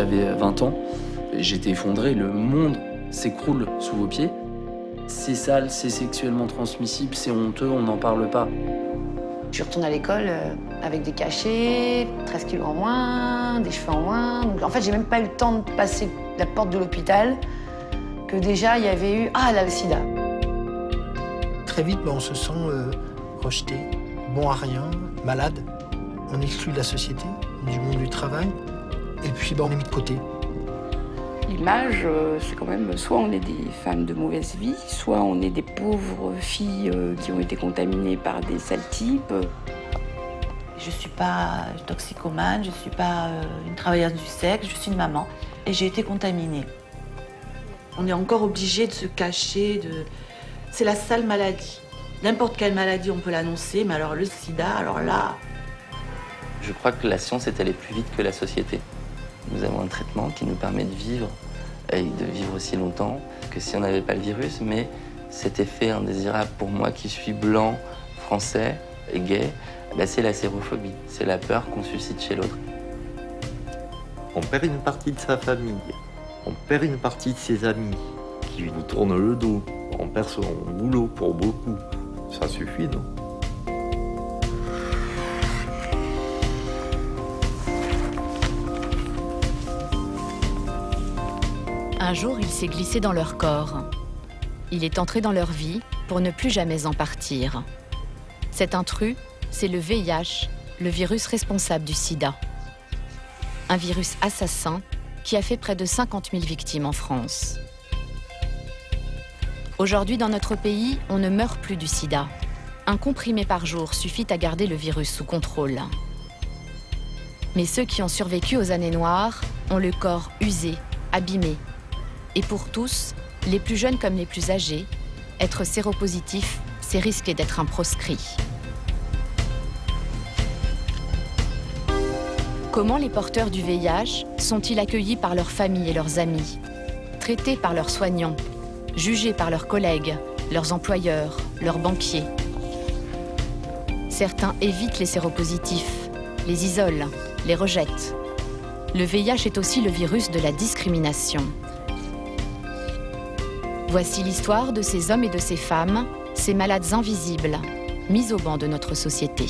j'avais 20 ans, j'étais effondré, le monde s'écroule sous vos pieds. C'est sale, c'est sexuellement transmissible, c'est honteux, on n'en parle pas. Je retourne à l'école avec des cachets, 13 kilos en moins, des cheveux en moins. Donc, en fait, j'ai même pas eu le temps de passer la porte de l'hôpital que déjà il y avait eu « Ah, elle a le sida ». Très vite, on se sent rejeté, bon à rien, malade. On est exclu de la société, du monde du travail. Et puis, on est mis de côté. L'image, c'est quand même, soit on est des femmes de mauvaise vie, soit on est des pauvres filles qui ont été contaminées par des sales types. Je ne suis pas toxicomane, je ne suis pas une travailleuse du sexe, je suis une maman. Et j'ai été contaminée. On est encore obligé de se cacher. C'est la sale maladie. N'importe quelle maladie, on peut l'annoncer, mais alors le sida, alors là... Je crois que la science est allée plus vite que la société. Nous avons un traitement qui nous permet de vivre, et de vivre aussi longtemps que si on n'avait pas le virus, mais cet effet indésirable pour moi qui suis blanc, français et gay, c'est la sérophobie, c'est la peur qu'on suscite chez l'autre. On perd une partie de sa famille, on perd une partie de ses amis qui nous tournent le dos, on perd son boulot pour beaucoup. Ça suffit, non ? Un jour, il s'est glissé dans leur corps. Il est entré dans leur vie pour ne plus jamais en partir. Cet intrus, c'est le VIH, le virus responsable du sida. Un virus assassin qui a fait près de 50 000 victimes en France. Aujourd'hui, dans notre pays, on ne meurt plus du sida. Un comprimé par jour suffit à garder le virus sous contrôle. Mais ceux qui ont survécu aux années noires ont le corps usé, abîmé. Et pour tous, les plus jeunes comme les plus âgés, être séropositif, c'est risquer d'être un proscrit. Comment les porteurs du VIH sont-ils accueillis par leurs familles et leurs amis, traités par leurs soignants, jugés par leurs collègues, leurs employeurs, leurs banquiers? Certains évitent les séropositifs, les isolent, les rejettent. Le VIH est aussi le virus de la discrimination. Voici l'histoire de ces hommes et de ces femmes, ces malades invisibles, mis au banc de notre société.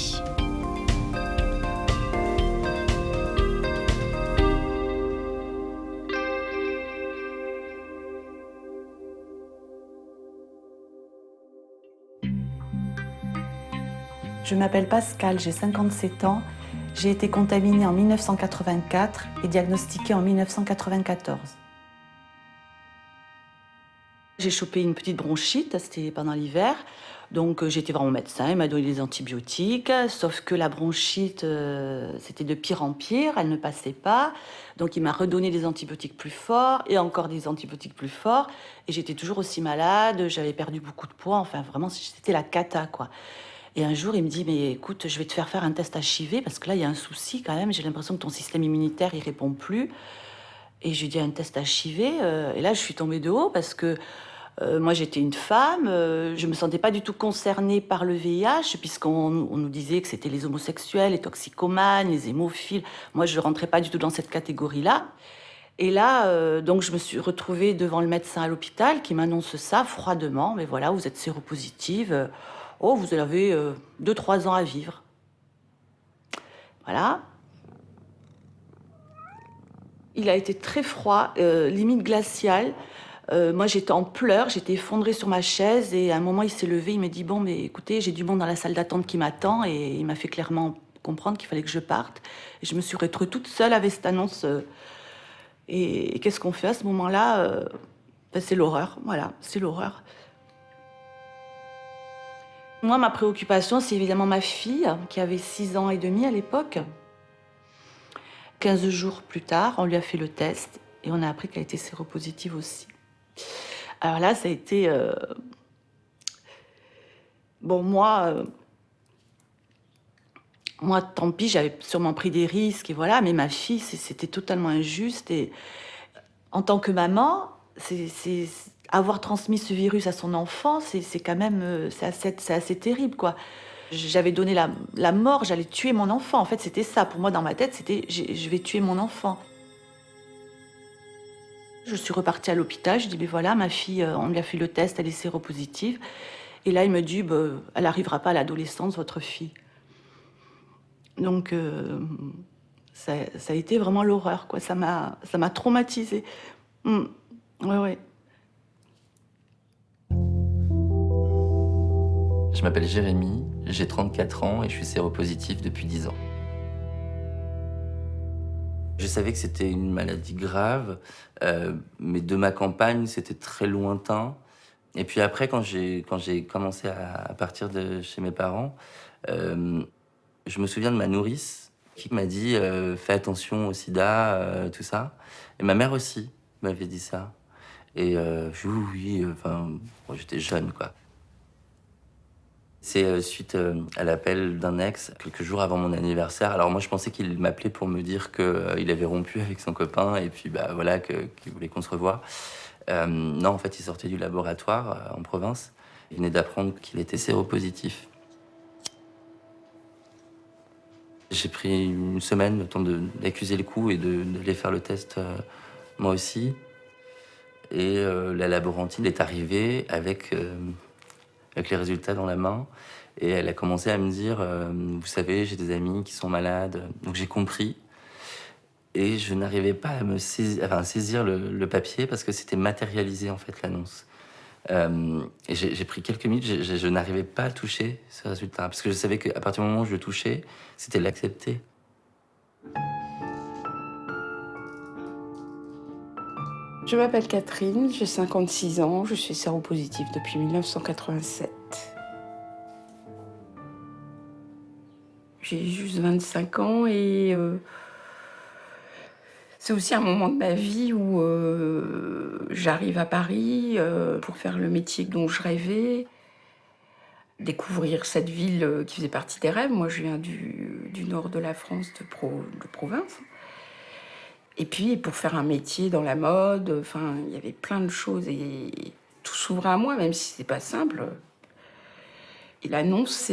Je m'appelle Pascal, j'ai 57 ans. J'ai été contaminée en 1984 et diagnostiquée en 1994. J'ai chopé une petite bronchite, c'était pendant l'hiver. Donc j'étais voir mon médecin, il m'a donné des antibiotiques. Sauf que la bronchite, c'était de pire en pire, elle ne passait pas. Donc il m'a redonné des antibiotiques plus forts et encore des antibiotiques plus forts. Et j'étais toujours aussi malade, j'avais perdu beaucoup de poids. Enfin vraiment, c'était la cata, quoi. Et un jour, il me dit, mais écoute, je vais te faire un test HIV parce que là, il y a un souci quand même. J'ai l'impression que ton système immunitaire, il répond plus. Et je lui dis, un test HIV. Et là, je suis tombée de haut parce que moi, j'étais une femme. Je me sentais pas du tout concernée par le VIH puisqu'on nous disait que c'était les homosexuels, les toxicomanes, les hémophiles. Moi, je rentrais pas du tout dans cette catégorie-là. Et là, donc, je me suis retrouvée devant le médecin à l'hôpital qui m'annonce ça froidement. Mais voilà, vous êtes séropositive. Oh, vous avez 2-3 ans à vivre. Voilà. Il a été très froid, limite glacial. Moi, j'étais en pleurs, j'étais effondrée sur ma chaise. Et à un moment, il s'est levé, il m'a dit, bon, mais écoutez, j'ai du monde dans la salle d'attente qui m'attend. Et il m'a fait clairement comprendre qu'il fallait que je parte. Et je me suis retrouvée toute seule avec cette annonce. Et qu'est-ce qu'on fait à ce moment-là? C'est l'horreur, voilà, c'est l'horreur. Moi, ma préoccupation, c'est évidemment ma fille, qui avait 6 ans et demi à l'époque. 15 jours plus tard, on lui a fait le test et on a appris qu'elle était séropositive aussi. Alors là, ça a été... Bon, moi, tant pis, j'avais sûrement pris des risques, et voilà, mais ma fille, c'était totalement injuste. Et en tant que maman, avoir transmis ce virus à son enfant, c'est quand même... c'est assez terrible, quoi. J'avais donné la mort, j'allais tuer mon enfant. En fait, c'était ça. Pour moi, dans ma tête, c'était je vais tuer mon enfant. Je suis repartie à l'hôpital, je dis ben voilà, ma fille, on lui a fait le test, elle est séropositive. Et là, il me dit, elle n'arrivera pas à l'adolescence, votre fille. Donc, ça a été vraiment l'horreur, quoi. Ça m'a traumatisée. Ouais. Je m'appelle Jérémy, j'ai 34 ans et je suis séropositif depuis 10 ans. Je savais que c'était une maladie grave, mais de ma campagne, c'était très lointain. Et puis après, quand j'ai commencé à partir de chez mes parents, je me souviens de ma nourrice qui m'a dit fais attention au sida, tout ça. Et ma mère aussi m'avait dit ça. Et je dis oui, bon, j'étais jeune, quoi. C'est suite à l'appel d'un ex, quelques jours avant mon anniversaire. Alors moi, je pensais qu'il m'appelait pour me dire qu'il avait rompu avec son copain et puis voilà, qu'il voulait qu'on se revoie. Non, en fait, il sortait du laboratoire en province. Il venait d'apprendre qu'il était séropositif. J'ai pris une semaine, le temps d'accuser le coup et d'aller faire le test moi aussi. Et la laborantine est arrivée avec les résultats dans la main. Et elle a commencé à me dire vous savez, j'ai des amis qui sont malades. Donc j'ai compris. Et je n'arrivais pas à saisir le papier parce que c'était matérialisé, en fait, l'annonce. Et j'ai pris quelques minutes, je n'arrivais pas à toucher ce résultat. Parce que je savais qu'à partir du moment où je le touchais, c'était l'accepter. Je m'appelle Catherine, j'ai 56 ans, je suis séropositive depuis 1987. J'ai juste 25 ans et c'est aussi un moment de ma vie où j'arrive à Paris pour faire le métier dont je rêvais, découvrir cette ville qui faisait partie des rêves. Moi, je viens du nord de la France, de province. Et puis, pour faire un métier dans la mode, il y avait plein de choses et tout s'ouvrait à moi, même si c'est pas simple. Et l'annonce,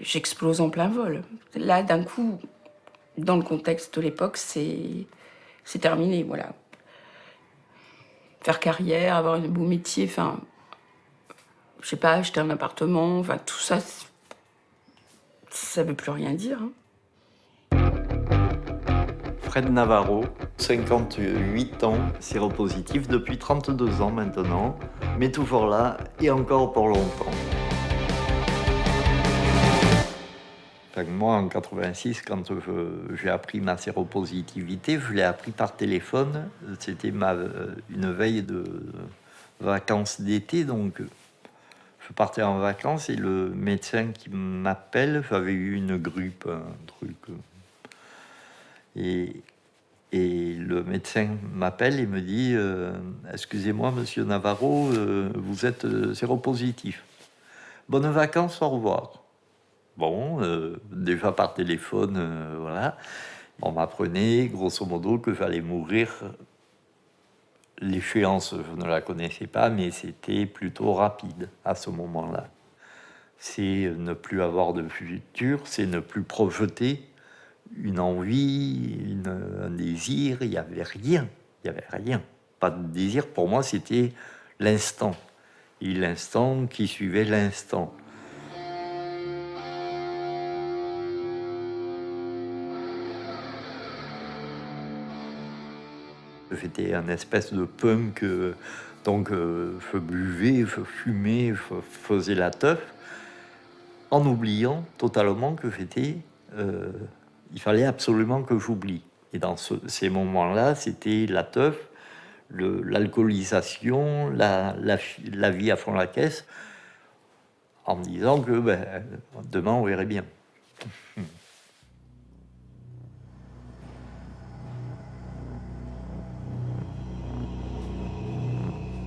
j'explose en plein vol. Là, d'un coup, dans le contexte de l'époque, c'est terminé, voilà. Faire carrière, avoir un beau métier, je sais pas, acheter un appartement, tout ça, ça veut plus rien dire. Fred Navarro, 58 ans, séropositif depuis 32 ans maintenant, mais toujours là et encore pour longtemps. Moi, en 86, quand j'ai appris ma séropositivité, je l'ai appris par téléphone. C'était une veille de vacances d'été, donc je partais en vacances et le médecin qui m'appelle, j'avais eu une grippe, un truc. Et le médecin m'appelle et me dit excusez-moi, monsieur Navarro, vous êtes séropositif. Bonnes vacances, au revoir. Bon, déjà par téléphone, voilà. On m'apprenait, grosso modo, que j'allais mourir. L'échéance, je ne la connaissais pas, mais c'était plutôt rapide à ce moment-là. C'est ne plus avoir de futur, c'est ne plus projeter une envie, un désir. Il n'y avait rien. Pas de désir. Pour moi, c'était l'instant. Et l'instant qui suivait l'instant. J'étais un espèce de punk, donc je buvais, je fumais, je faisais la teuf, en oubliant totalement que j'étais... il fallait absolument que j'oublie. Et dans ces moments-là, c'était la teuf, l'alcoolisation, la vie à fond la caisse, en me disant que demain on verrait bien.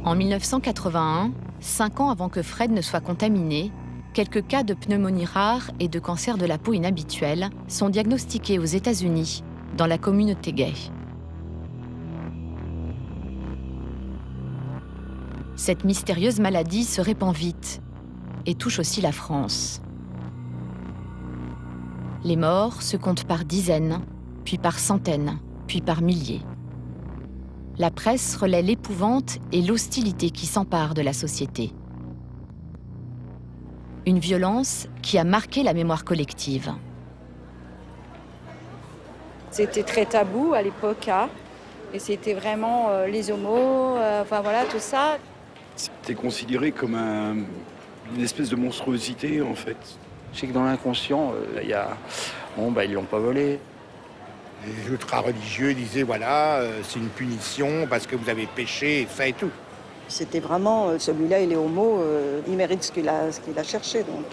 En 1981, 5 ans avant que Fred ne soit contaminé, quelques cas de pneumonie rare et de cancer de la peau inhabituel sont diagnostiqués aux États-Unis, dans la communauté gay. Cette mystérieuse maladie se répand vite et touche aussi la France. Les morts se comptent par dizaines, puis par centaines, puis par milliers. la presse relaie l'épouvante et l'hostilité qui s'emparent de la société. Une violence qui a marqué la mémoire collective. C'était très tabou à l'époque, hein, et c'était vraiment les homos, enfin voilà, tout ça. C'était considéré comme une espèce de monstruosité, en fait. Je sais que dans l'inconscient, il y a... Bon, ils l'ont pas volé. Les ultra-religieux disaient, voilà, c'est une punition parce que vous avez péché, et ça et tout. C'était vraiment, celui-là, il est homo, il mérite ce qu'il a cherché, donc...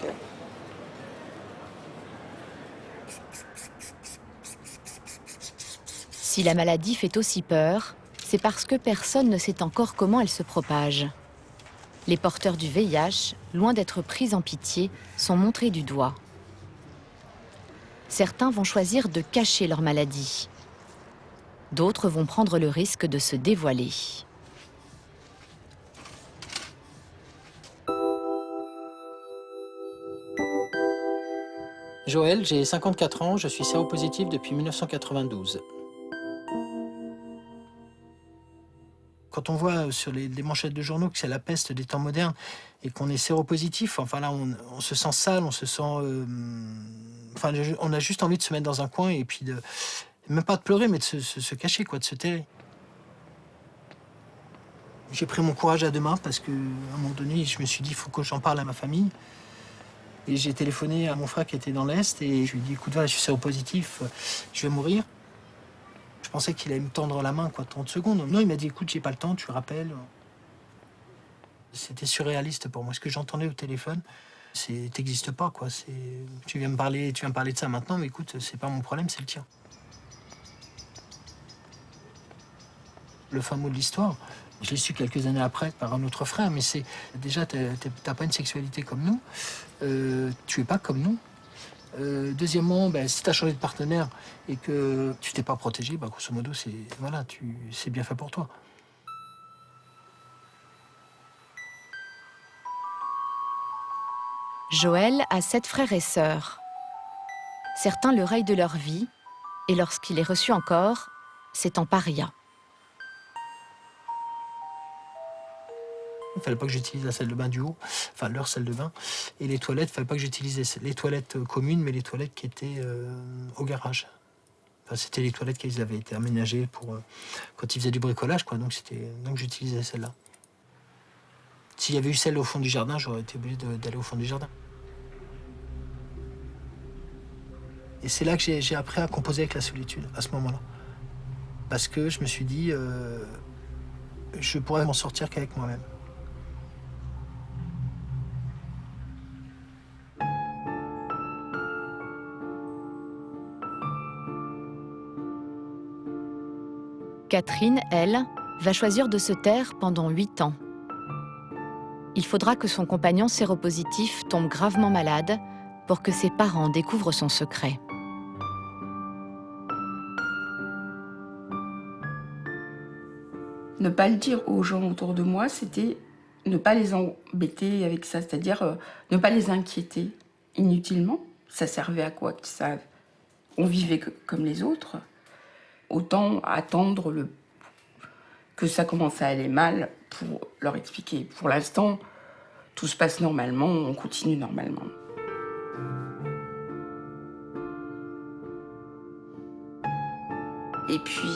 Si la maladie fait aussi peur, c'est parce que personne ne sait encore comment elle se propage. Les porteurs du VIH, loin d'être pris en pitié, sont montrés du doigt. Certains vont choisir de cacher leur maladie. D'autres vont prendre le risque de se dévoiler. Joël, j'ai 54 ans, je suis séropositif depuis 1992. Quand on voit sur les manchettes de journaux que c'est la peste des temps modernes et qu'on est séropositif, enfin là, on se sent sale, on se sent... on a juste envie de se mettre dans un coin et puis de... Même pas de pleurer, mais de se cacher, quoi, de se terrer. J'ai pris mon courage à deux mains parce qu'à un moment donné, je me suis dit, il faut que j'en parle à ma famille. Et j'ai téléphoné à mon frère qui était dans l'Est et je lui ai dit, écoute, voilà, je suis séropositif, je vais mourir. Je pensais qu'il allait me tendre la main, 30 secondes. Non, il m'a dit, écoute, j'ai pas le temps, tu rappelles. C'était surréaliste pour moi. Ce que j'entendais au téléphone, t'existes pas, quoi. Tu viens me parler de ça maintenant, mais écoute, c'est pas mon problème, c'est le tien. Le fin mot de l'histoire, je l'ai su quelques années après par un autre frère, mais c'est déjà, t'as pas une sexualité comme nous, tu es pas comme nous. Deuxièmement, si tu as changé de partenaire et que tu t'es pas protégé, grosso modo, c'est bien fait pour toi. Joël a 7 frères et sœurs. Certains le rayent de leur vie, et lorsqu'il est reçu encore, c'est en paria. Il ne fallait pas que j'utilise la salle de bain du haut, enfin leur salle de bain. Et les toilettes, il ne fallait pas que j'utilise les toilettes communes, mais les toilettes qui étaient au garage. Enfin, c'était les toilettes qui avaient été aménagées pour quand ils faisaient du bricolage, quoi. Donc j'utilisais celle-là. S'il y avait eu celle au fond du jardin, j'aurais été obligé d'aller au fond du jardin. Et c'est là que j'ai appris à composer avec la solitude, à ce moment-là. Parce que je me suis dit, je pourrais m'en sortir qu'avec moi-même. Catherine, elle, va choisir de se taire pendant 8 ans. Il faudra que son compagnon séropositif tombe gravement malade pour que ses parents découvrent son secret. Ne pas le dire aux gens autour de moi, c'était ne pas les embêter avec ça, c'est-à-dire ne pas les inquiéter inutilement. Ça servait à quoi qu'ils savent? On vivait comme les autres. Autant attendre que ça commence à aller mal pour leur expliquer. Pour l'instant, tout se passe normalement, on continue normalement. Et puis,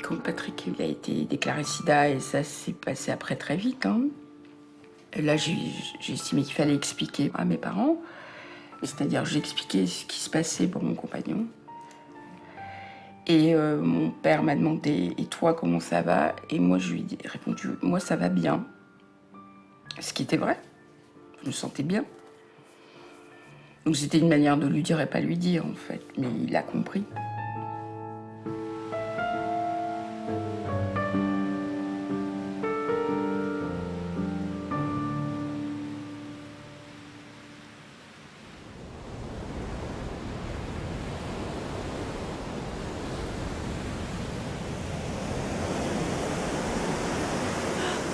quand Patrick il a été déclaré sida, et ça s'est passé après très vite, là j'ai estimé qu'il fallait expliquer à mes parents. C'est-à-dire, j'ai expliqué ce qui se passait pour mon compagnon. Et mon père m'a demandé « Et toi, comment ça va ?» Et moi, je lui ai répondu « Moi, ça va bien. » Ce qui était vrai. Je me sentais bien. Donc c'était une manière de lui dire et pas lui dire, en fait. Mais il a compris.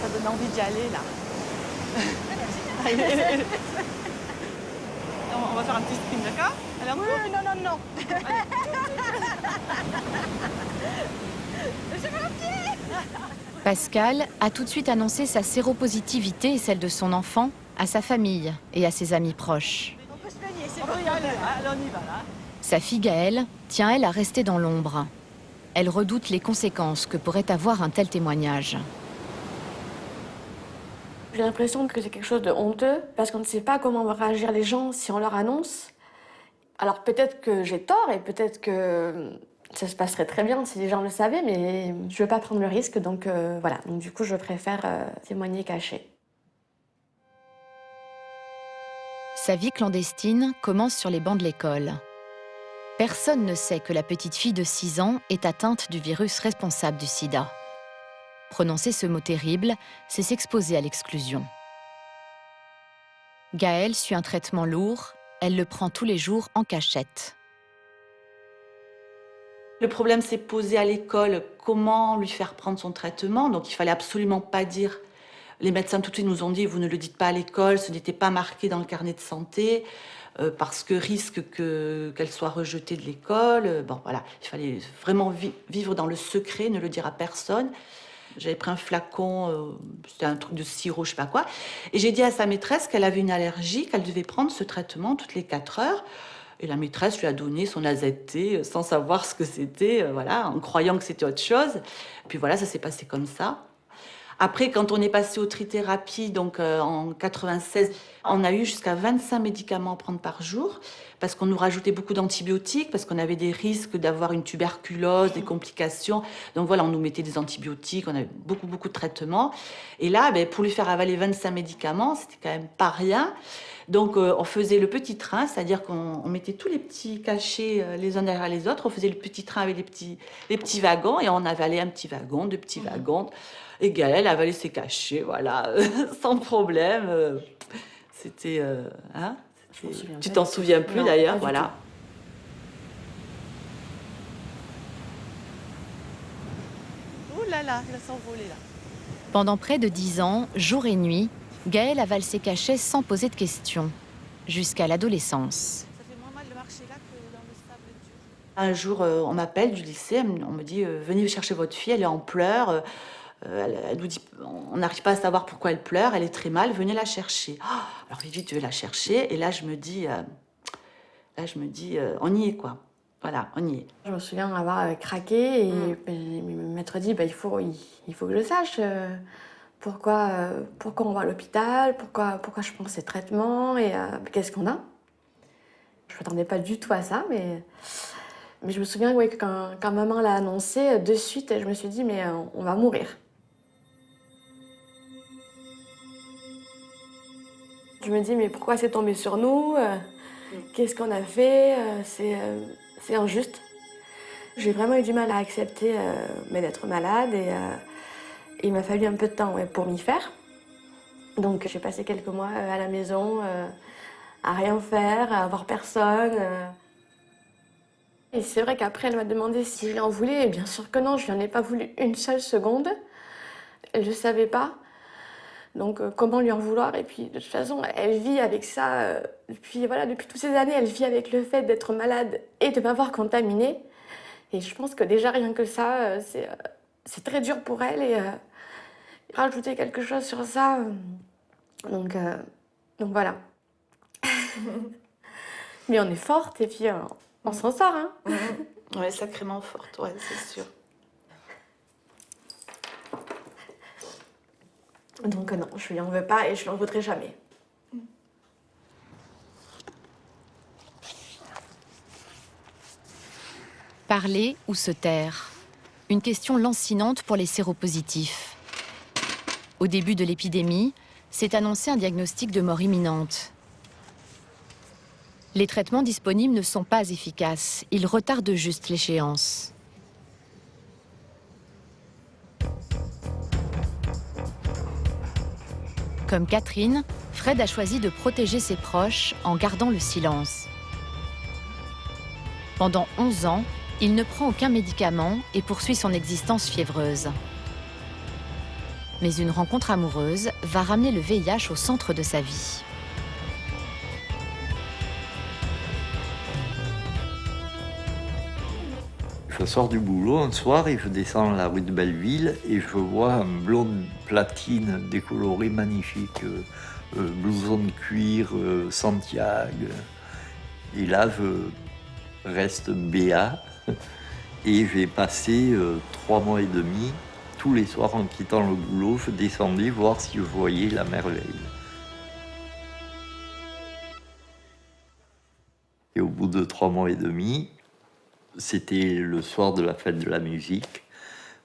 Ça donne envie d'y aller, là. On va faire un petit sprint, d'accord? Allez, oui, non. Allez. Je vais pied. Pascal a tout de suite annoncé sa séropositivité et celle de son enfant à sa famille et à ses amis proches. Sa fille Gaëlle tient, elle, à rester dans l'ombre. Elle redoute les conséquences que pourrait avoir un tel témoignage. J'ai l'impression que c'est quelque chose de honteux parce qu'on ne sait pas comment vont réagir les gens si on leur annonce. Alors peut-être que j'ai tort et peut-être que ça se passerait très bien si les gens le savaient, mais je veux pas prendre le risque, donc voilà. Donc du coup, je préfère témoigner caché. Sa vie clandestine commence sur les bancs de l'école. Personne ne sait que la petite fille de 6 ans est atteinte du virus responsable du sida. Prononcer ce mot terrible, c'est s'exposer à l'exclusion. Gaëlle suit un traitement lourd, elle le prend tous les jours en cachette. Le problème s'est posé à l'école, comment lui faire prendre son traitement. Donc il fallait absolument pas dire. Les médecins tout de suite nous ont dit, vous ne le dites pas à l'école, ce n'était pas marqué dans le carnet de santé, parce que risque qu'elle soit rejetée de l'école. Bon voilà, il fallait vraiment vivre dans le secret, ne le dire à personne. J'avais pris un flacon, c'était un truc de sirop, je sais pas quoi, et j'ai dit à sa maîtresse qu'elle avait une allergie, qu'elle devait prendre ce traitement toutes les 4 heures. Et la maîtresse lui a donné son AZT sans savoir ce que c'était, voilà, en croyant que c'était autre chose. Et puis voilà, ça s'est passé comme ça. Après, quand on est passé aux trithérapies, donc en 96, on a eu jusqu'à 25 médicaments à prendre par jour, parce qu'on nous rajoutait beaucoup d'antibiotiques, parce qu'on avait des risques d'avoir une tuberculose, des complications. Donc voilà, on nous mettait des antibiotiques, on avait beaucoup de traitements. Et là, pour lui faire avaler 25 médicaments, c'était quand même pas rien. Donc on faisait le petit train, c'est-à-dire qu'on mettait tous les petits cachets les uns derrière les autres, on faisait le petit train avec les petits wagons, et on avalait un petit wagon, 2 petits wagons. Et Gaëlle avalait ses cachets, voilà, sans problème. C'était... hein, tu t'en souviens plus Non, d'ailleurs, pas du voilà. Ouh là là, elle a s'envolé là. Pendant près de 10 ans, jour et nuit, Gaëlle avale ses cachets sans poser de questions, jusqu'à l'adolescence. Ça fait moins mal de marcher là que dans le sable dur. Un jour, on m'appelle du lycée, on me dit venez chercher votre fille, elle est en pleurs. Elle nous dit on n'arrive pas à savoir pourquoi elle pleure, elle est très mal, venez la chercher. Oh, alors vite, je vais la chercher, et là je me dis on y est quoi. Voilà, on y est. Je me souviens avoir craqué et le maître dit il faut que je sache pourquoi on va à l'hôpital, pourquoi je prends ces traitements et qu'est-ce qu'on a. Je ne m'attendais pas du tout à ça, mais je me souviens que quand maman l'a annoncé, de suite, je me suis dit mais on va mourir. Je me dis mais pourquoi c'est tombé sur nous, qu'est-ce qu'on a fait, c'est injuste. J'ai vraiment eu du mal à accepter d'être malade et il m'a fallu un peu de temps pour m'y faire. Donc j'ai passé quelques mois à la maison, à rien faire, à voir personne. Et c'est vrai qu'après elle m'a demandé si je lui en voulais, et bien sûr que non, je lui en ai pas voulu une seule seconde. Je savais pas. Donc comment lui en vouloir? Et puis de toute façon, elle vit avec ça depuis toutes ces années, elle vit avec le fait d'être malade et de m'avoir contaminée. Et je pense que déjà rien que ça, c'est très dur pour elle. Et rajouter quelque chose sur ça, donc voilà. Mais on est forte et puis on s'en sort, hein. Ouais, sacrément forte, ouais, c'est sûr. Donc non, je lui en veux pas et je lui en voudrais jamais. Parler ou se taire? Une question lancinante pour les séropositifs. Au début de l'épidémie, s'est annoncé un diagnostic de mort imminente. Les traitements disponibles ne sont pas efficaces, ils retardent juste l'échéance. Comme Catherine, Fred a choisi de protéger ses proches en gardant le silence. Pendant 11 ans, il ne prend aucun médicament et poursuit son existence fiévreuse. Mais une rencontre amoureuse va ramener le VIH au centre de sa vie. Je sors du boulot un soir et je descends la rue de Belleville et je vois un blonde platine décoloré magnifique, blouson de cuir, Santiago. Et là, je reste béat et j'ai passé 3 mois et demi. Tous les soirs, en quittant le boulot, je descendais voir si je voyais la merveille. Et au bout de 3 mois et demi, c'était le soir de la fête de la musique.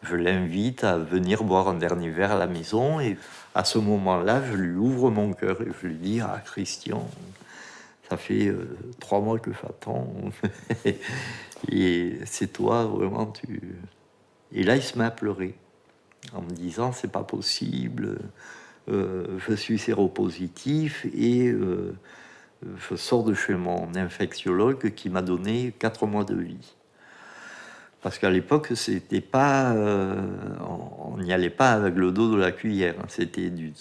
Je l'invite à venir boire un dernier verre à la maison. Et à ce moment-là, je lui ouvre mon cœur et je lui dis « Ah, Christian, ça fait 3 mois que j'attends. Et c'est toi, vraiment, tu... » Et là, il se met à pleurer en me disant « C'est pas possible, je suis séropositif et... je sors de chez mon infectiologue qui m'a donné 4 mois de vie. » Parce qu'à l'époque, c'était pas, on n'y allait pas avec le dos de la cuillère. C'était du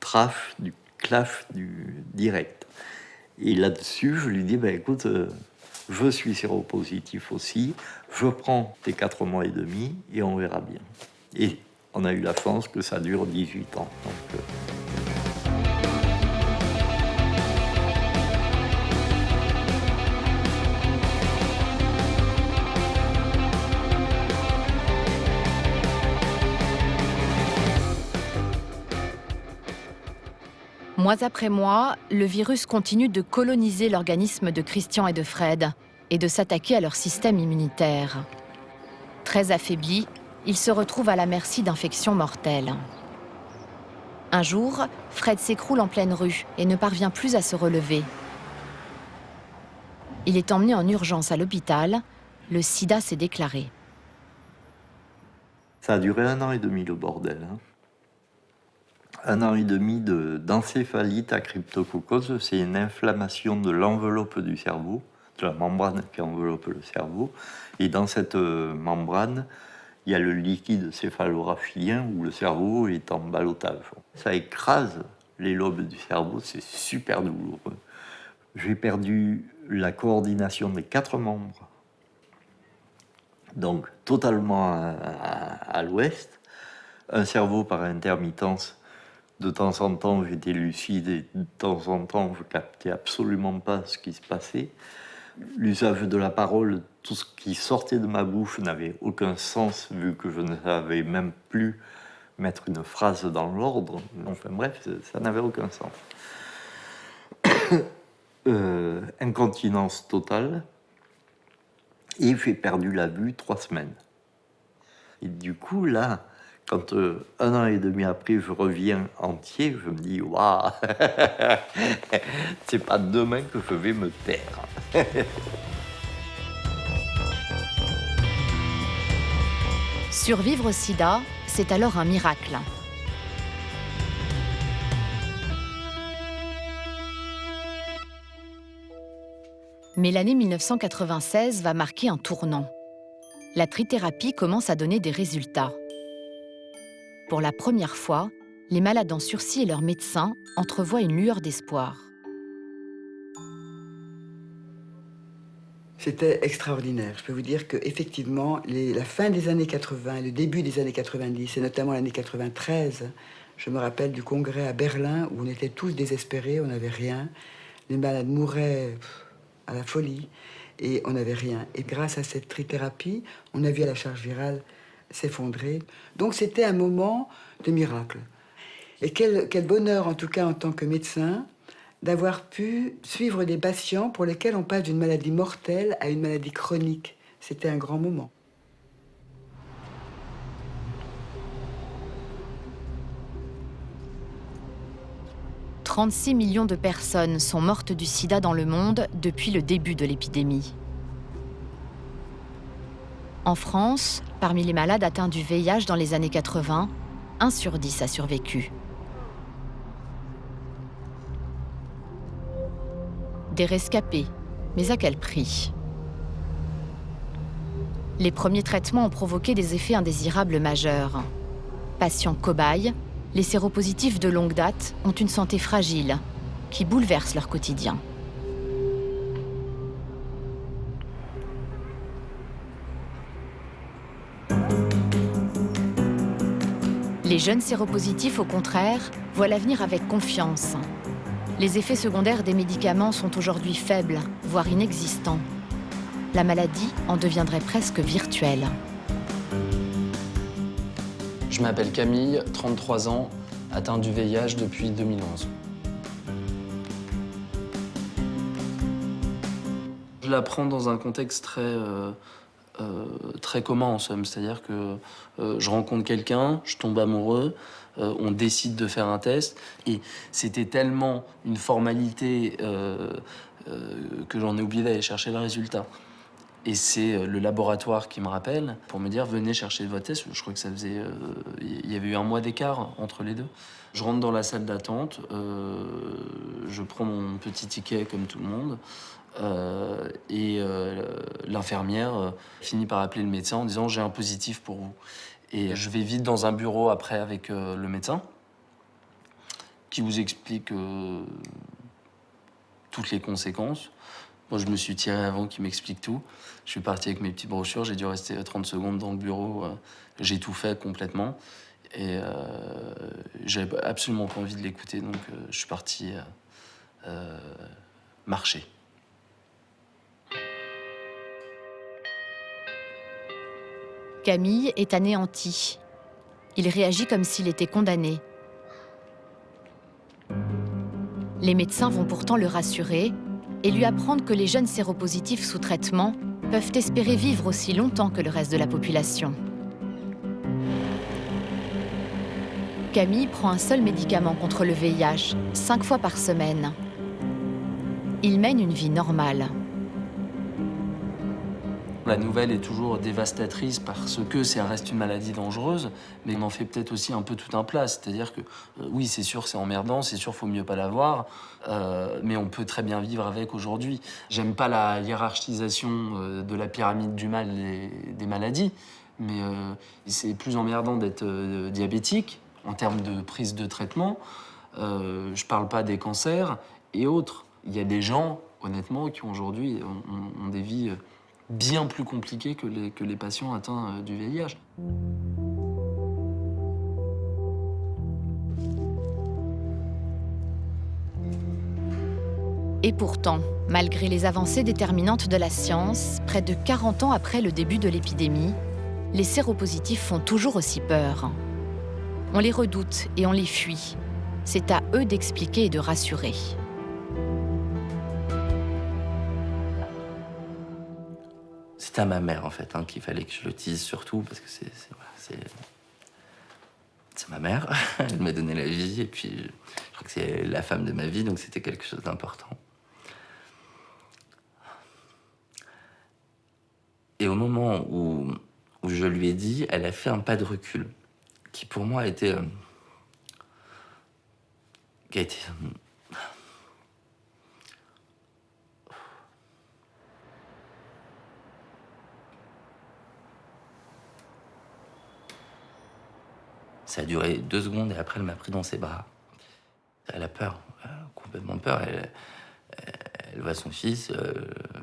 traf, du claf, du direct. Et là-dessus, je lui dis, ben, écoute, je suis séropositif aussi, je prends tes 4 mois et demi et on verra bien. Et on a eu la chance que ça dure 18 ans. Donc, Mois après mois, le virus continue de coloniser l'organisme de Christian et de Fred et de s'attaquer à leur système immunitaire. Très affaiblis, ils se retrouvent à la merci d'infections mortelles. Un jour, Fred s'écroule en pleine rue et ne parvient plus à se relever. Il est emmené en urgence à l'hôpital. Le sida s'est déclaré. ça a duré 1 an et demi, le bordel. 1 an et demi d'encéphalite à cryptococcose, c'est une inflammation de l'enveloppe du cerveau, de la membrane qui enveloppe le cerveau. Et dans cette membrane, il y a le liquide céphalographien où le cerveau est en ballottage. Ça écrase les lobes du cerveau, c'est super douloureux. J'ai perdu la coordination des 4 membres, donc totalement à l'ouest. Un cerveau par intermittence. De temps en temps, j'étais lucide et de temps en temps, je captais absolument pas ce qui se passait. L'usage de la parole, tout ce qui sortait de ma bouche n'avait aucun sens vu que je ne savais même plus mettre une phrase dans l'ordre. Enfin bref, ça n'avait aucun sens. Incontinence totale. Et j'ai perdu la vue 3 semaines. Et du coup, là... Quand 1 an et demi après, je reviens entier, je me dis, waouh, c'est pas demain que je vais me taire. Survivre au sida, c'est alors un miracle. Mais l'année 1996 va marquer un tournant. La trithérapie commence à donner des résultats. Pour la première fois, les malades en sursis et leurs médecins entrevoient une lueur d'espoir. C'était extraordinaire. Je peux vous dire qu'effectivement, la fin des années 80, le début des années 90, et notamment l'année 93, je me rappelle du congrès à Berlin où on était tous désespérés, on n'avait rien. Les malades mouraient à la folie et on n'avait rien. Et grâce à cette trithérapie, on a vu la charge virale s'effondrer. Donc c'était un moment de miracle. Et quel bonheur, en tout cas en tant que médecin, d'avoir pu suivre des patients pour lesquels on passe d'une maladie mortelle à une maladie chronique. C'était un grand moment. « 36 millions de personnes sont mortes du sida dans le monde depuis le début de l'épidémie. En France, parmi les malades atteints du VIH dans les années 80, 1 sur 10 a survécu. Des rescapés, mais à quel prix? Les premiers traitements ont provoqué des effets indésirables majeurs. Patients cobayes, les séropositifs de longue date ont une santé fragile qui bouleverse leur quotidien. Les jeunes séropositifs, au contraire, voient l'avenir avec confiance. Les effets secondaires des médicaments sont aujourd'hui faibles, voire inexistants. La maladie en deviendrait presque virtuelle. Je m'appelle Camille, 33 ans, atteint du VIH depuis 2011. Je l'apprends dans un contexte très commun en somme, c'est-à-dire que je rencontre quelqu'un, je tombe amoureux, on décide de faire un test, et c'était tellement une formalité que j'en ai oublié d'aller chercher le résultat. Et c'est le laboratoire qui me rappelle pour me dire venez chercher votre test. Je crois que ça faisait, il y avait eu un mois d'écart entre les deux. Je rentre dans la salle d'attente, je prends mon petit ticket comme tout le monde. Et l'infirmière finit par appeler le médecin en disant j'ai un positif pour vous. Et je vais vite dans un bureau après avec le médecin qui vous explique toutes les conséquences. Moi, je me suis tiré avant qu'il m'explique tout. Je suis parti avec mes petites brochures, j'ai dû rester 30 secondes dans le bureau. J'ai tout fait complètement. Et j'avais absolument pas envie de l'écouter, donc je suis parti marcher. Camille est anéanti. Il réagit comme s'il était condamné. Les médecins vont pourtant le rassurer et lui apprendre que les jeunes séropositifs sous traitement peuvent espérer vivre aussi longtemps que le reste de la population. Camille prend un seul médicament contre le VIH, 5 fois par semaine. Il mène une vie normale. La nouvelle est toujours dévastatrice parce que ça reste une maladie dangereuse, mais on en fait peut-être aussi un peu tout un plat. C'est-à-dire que oui, c'est sûr, c'est emmerdant, c'est sûr, faut mieux pas l'avoir, mais on peut très bien vivre avec aujourd'hui. J'aime pas la hiérarchisation de la pyramide du mal des maladies, mais c'est plus emmerdant d'être diabétique en termes de prise de traitement. Je parle pas des cancers et autres. Il y a des gens, honnêtement, qui aujourd'hui ont des vies bien plus compliqué que les patients atteints du VIH. Et pourtant, malgré les avancées déterminantes de la science, près de 40 ans après le début de l'épidémie, les séropositifs font toujours aussi peur. On les redoute et on les fuit. C'est à eux d'expliquer et de rassurer. C'était à ma mère, en fait, qu'il fallait que je le dise surtout, parce que c'est ma mère. Elle m'a donné la vie, et puis je crois que c'est la femme de ma vie, donc c'était quelque chose d'important. Et au moment où je lui ai dit, elle a fait un pas de recul, qui pour moi a été... Ça a duré 2 secondes et après elle m'a pris dans ses bras. Elle a peur, complètement peur. Elle voit son fils,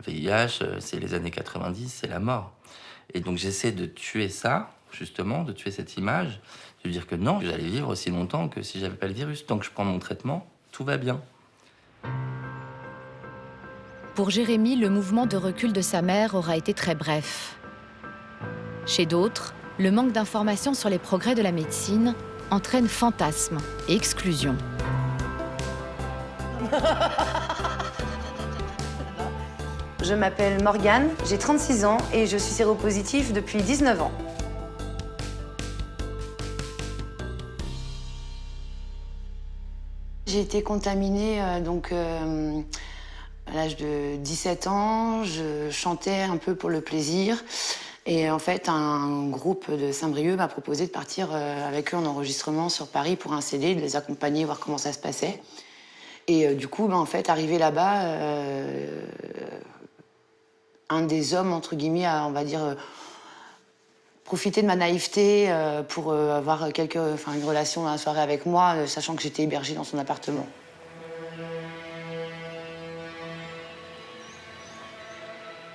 VIH, c'est les années 90, c'est la mort. Et donc j'essaie de tuer ça, justement, de tuer cette image, de dire que non, j'allais vivre aussi longtemps que si j'avais pas le virus. Tant que je prends mon traitement, tout va bien. Pour Jérémy, le mouvement de recul de sa mère aura été très bref. Chez d'autres, le manque d'informations sur les progrès de la médecine entraîne fantasmes et exclusion. Je m'appelle Morgane, j'ai 36 ans et je suis séropositive depuis 19 ans. J'ai été contaminée à l'âge de 17 ans. Je chantais un peu pour le plaisir. Et en fait, un groupe de Saint-Brieuc m'a proposé de partir avec eux en enregistrement sur Paris pour un CD, de les accompagner, voir comment ça se passait. Et du coup, en fait, arrivé là-bas, un des hommes, entre guillemets, a, on va dire, profité de ma naïveté pour avoir une relation dans la soirée avec moi, sachant que j'étais hébergée dans son appartement.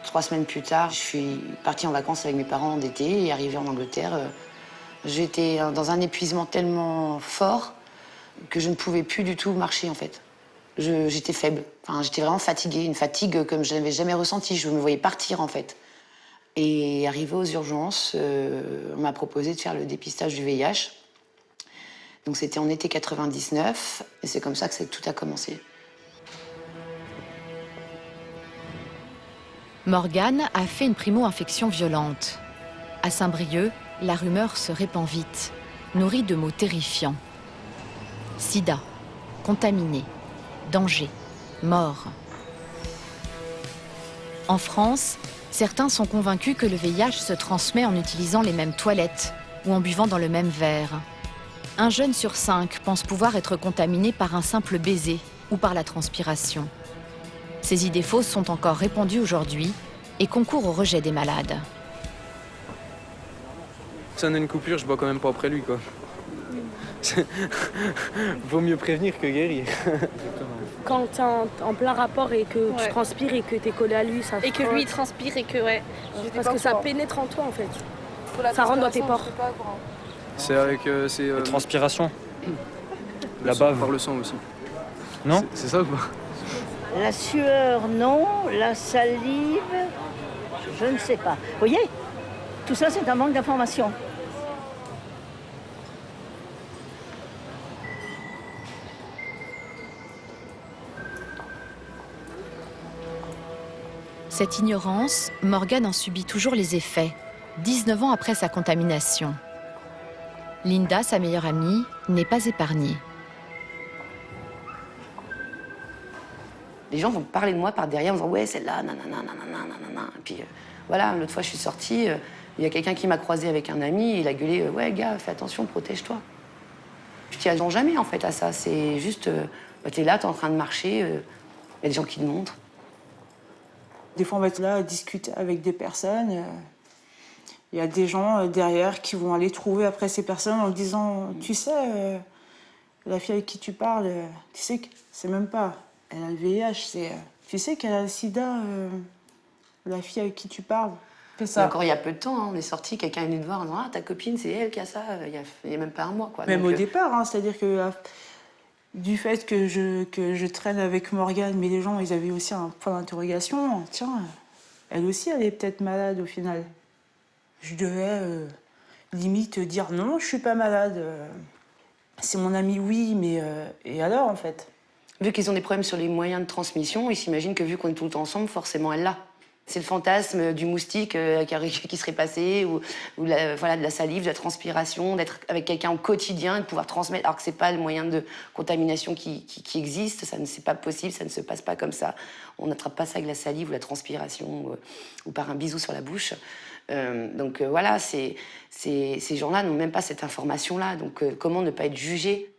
3 semaines plus tard, je suis partie en vacances avec mes parents d'été et arrivée en Angleterre, J'étais dans un épuisement tellement fort que je ne pouvais plus du tout marcher, en fait. J'étais faible. Enfin, j'étais vraiment fatiguée, une fatigue comme je n'avais jamais ressentie. Je me voyais partir, en fait. Et arrivé aux urgences, on m'a proposé de faire le dépistage du VIH. Donc c'était en été 99, et c'est comme ça que tout a commencé. Morgane a fait une primo-infection violente. À Saint-Brieuc, la rumeur se répand vite, nourrie de mots terrifiants. Sida, contaminé, danger, mort. En France, certains sont convaincus que le VIH se transmet en utilisant les mêmes toilettes ou en buvant dans le même verre. Un jeune sur 5 pense pouvoir être contaminé par un simple baiser ou par la transpiration. Ces idées fausses sont encore répandues aujourd'hui et concourent au rejet des malades. Si on a une coupure, je bois quand même pas après lui, quoi. Vaut mieux prévenir que guérir. Quand t'es en plein rapport et que tu transpires et que t'es collé à lui, ça et que lui il transpire et que parce que ça pénètre en toi en fait. Ça rentre dans tes pores. C'est avec la transpiration. La bave par le sang aussi. Non? C'est ça ou pas? La sueur, non. La salive, je ne sais pas. Vous voyez, tout ça, c'est un manque d'information. Cette ignorance, Morgane en subit toujours les effets, 19 ans après sa contamination. Linda, sa meilleure amie, n'est pas épargnée. Les gens vont parler de moi par derrière en disant « Ouais, celle-là, nanana, nanana, nanana. » Et puis voilà, l'autre fois, je suis sortie, il y a quelqu'un qui m'a croisée avec un ami, et il a gueulé « Ouais, gars, fais attention, protège-toi. » Je t'y attends jamais, en fait, à ça. C'est juste, t'es là, t'es en train de marcher, il y a des gens qui te montrent. Des fois, on va être là à discuter avec des personnes. Il y a des gens derrière qui vont aller trouver après ces personnes en disant « Tu sais, la fille avec qui tu parles, tu sais que c'est même pas... Elle a le VIH, tu sais qu'elle a le sida, la fille avec qui tu parles. » C'est ça. Encore il y a peu de temps, on est sortis, quelqu'un est venu te voir en disant « Ah, ta copine, c'est elle qui a ça. » Il y a même pas un mois, quoi. Même au départ, c'est-à-dire que du fait que je traîne avec Morgane, mais les gens, ils avaient aussi un point d'interrogation. Tiens, elle aussi, elle est peut-être malade au final. Je devais limite dire non, je suis pas malade. C'est mon ami, oui, mais et alors en fait? Vu qu'ils ont des problèmes sur les moyens de transmission, ils s'imaginent que vu qu'on est tout le temps ensemble, forcément elle l'a. C'est le fantasme du moustique qui serait passé, ou voilà, de la salive, de la transpiration, d'être avec quelqu'un au quotidien et de pouvoir transmettre, alors que c'est pas le moyen de contamination qui existe, c'est pas possible, ça ne se passe pas comme ça. On n'attrape pas ça avec la salive ou la transpiration ou par un bisou sur la bouche. Donc voilà, ces gens-là n'ont même pas cette information-là. Donc comment ne pas être jugé?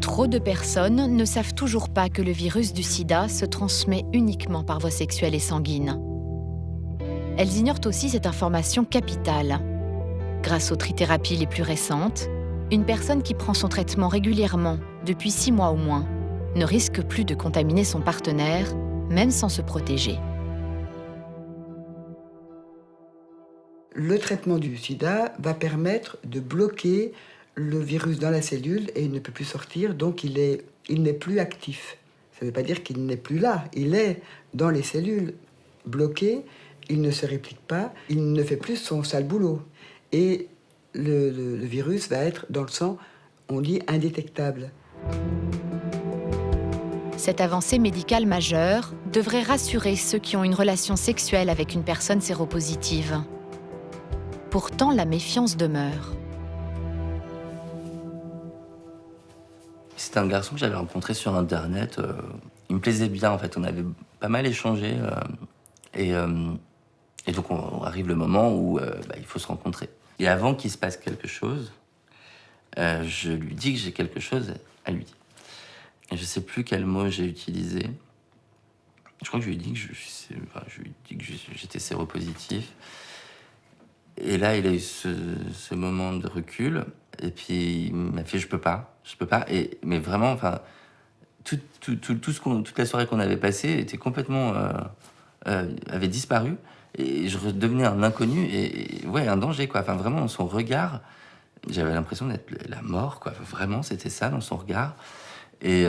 Trop de personnes ne savent toujours pas que le virus du sida se transmet uniquement par voie sexuelle et sanguine. Elles ignorent aussi cette information capitale. Grâce aux trithérapies les plus récentes, une personne qui prend son traitement régulièrement, depuis 6 mois au moins, ne risque plus de contaminer son partenaire, même sans se protéger. Le traitement du sida va permettre de bloquer le virus dans la cellule et il ne peut plus sortir, donc il n'est plus actif. Ça ne veut pas dire qu'il n'est plus là, il est dans les cellules, bloqué, il ne se réplique pas, il ne fait plus son sale boulot. Et le virus va être dans le sang, on dit indétectable. Cette avancée médicale majeure devrait rassurer ceux qui ont une relation sexuelle avec une personne séropositive. Pourtant, la méfiance demeure. C'était un garçon que j'avais rencontré sur Internet. Il me plaisait bien, en fait. On avait pas mal échangé. Et donc, on arrive le moment où il faut se rencontrer. Et avant qu'il se passe quelque chose, je lui dis que j'ai quelque chose à lui dire. Et je sais plus quel mot j'ai utilisé. Je crois que je lui ai dit que j'étais séropositif. Et là, il a eu ce moment de recul. Et puis, il m'a fait « je peux pas ». Mais vraiment, enfin, toute la soirée qu'on avait passée était complètement avait disparu. Et je redevenais un inconnu et ouais, un danger, quoi. Enfin, vraiment, dans son regard, j'avais l'impression d'être la mort, quoi. Vraiment, c'était ça dans son regard. Et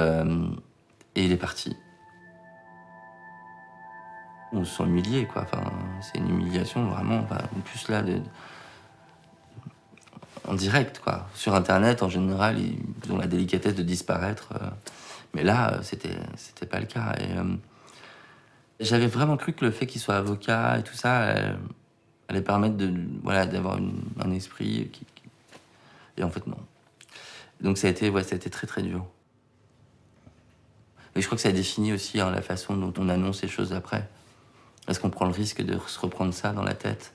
il est parti. On se sent humilié, quoi. Enfin, c'est une humiliation, vraiment. Enfin, en plus, là, en direct, quoi. Sur Internet, en général, ils ont la délicatesse de disparaître. Mais là, c'était pas le cas. Et j'avais vraiment cru que le fait qu'il soit avocat et tout ça allait permettre d'avoir un esprit Et en fait, non. Donc ça a été très très dur. Et je crois que ça définit aussi la façon dont on annonce les choses après. Parce qu'on prend le risque de se reprendre ça dans la tête.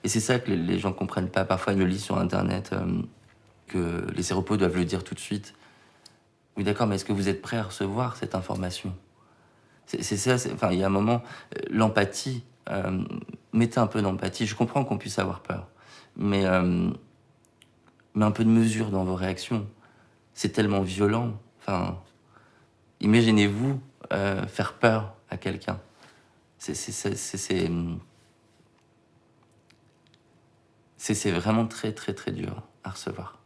Et c'est ça que les gens comprennent pas. Parfois, ils le lisent sur Internet, que les séropos doivent le dire tout de suite. Oui, d'accord, mais est-ce que vous êtes prêt à recevoir cette information ? C'est ça, il y a un moment, l'empathie, mettez un peu d'empathie. Je comprends qu'on puisse avoir peur, mais un peu de mesure dans vos réactions. C'est tellement violent. Enfin, imaginez-vous faire peur à quelqu'un. C'est vraiment très, très, très dur à recevoir.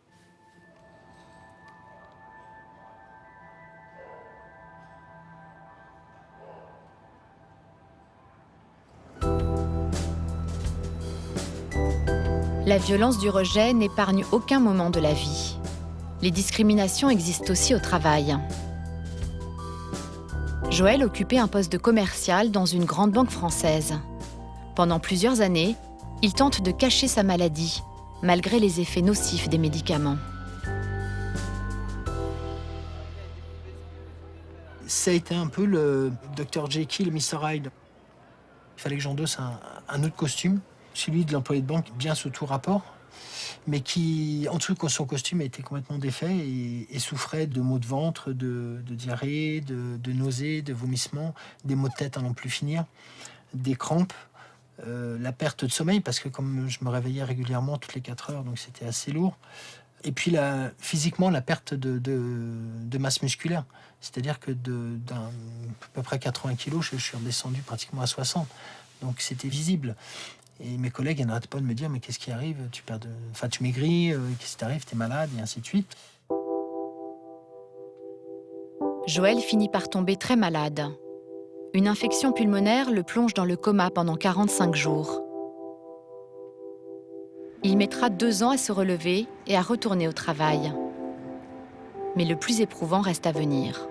La violence du rejet n'épargne aucun moment de la vie. Les discriminations existent aussi au travail. Joël occupait un poste de commercial dans une grande banque française. Pendant plusieurs années, il tente de cacher sa maladie, malgré les effets nocifs des médicaments. Ça a été un peu le Dr Jekyll et Mr Hyde. Il fallait que j'endosse un autre costume, celui de l'employé de banque bien sous tout rapport, mais qui, en dessous de son costume, était complètement défait et souffrait de maux de ventre, de diarrhée, de nausées, de vomissements, des maux de tête à n'en plus finir, des crampes, la perte de sommeil, parce que comme je me réveillais régulièrement toutes les 4 heures, donc c'était assez lourd. Et puis physiquement, la perte de masse musculaire. C'est-à-dire que d'à peu près 80 kilos, je suis redescendu pratiquement à 60. Donc c'était visible. Et mes collègues n'arrêtaient pas de me dire « Mais qu'est-ce qui arrive ? Tu maigris, qu'est-ce qui t'arrive ? T'es malade ?» et ainsi de suite. Joël finit par tomber très malade. Une infection pulmonaire le plonge dans le coma pendant 45 jours. Il mettra 2 ans à se relever et à retourner au travail. Mais le plus éprouvant reste à venir.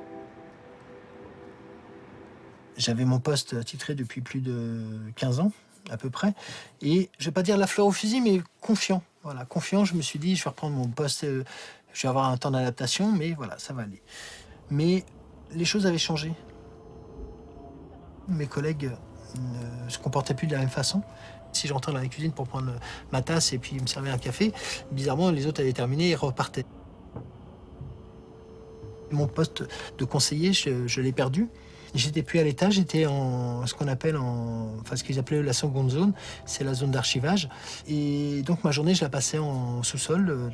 J'avais mon poste attitré depuis plus de 15 ans, à peu près. Et je ne vais pas dire la fleur au fusil, mais confiant. Voilà, confiant, je me suis dit, je vais reprendre mon poste, je vais avoir un temps d'adaptation, mais voilà, ça va aller. Mais les choses avaient changé. Mes collègues ne se comportaient plus de la même façon. Si j'entrais dans la cuisine pour prendre ma tasse et puis me servir un café, bizarrement, les autres avaient terminé et repartaient. Mon poste de conseiller, je l'ai perdu. J'étais plus à l'étage, j'étais en ce qu'on appelle ce qu'ils appelaient la seconde zone, c'est la zone d'archivage. Et donc ma journée, je la passais en sous-sol,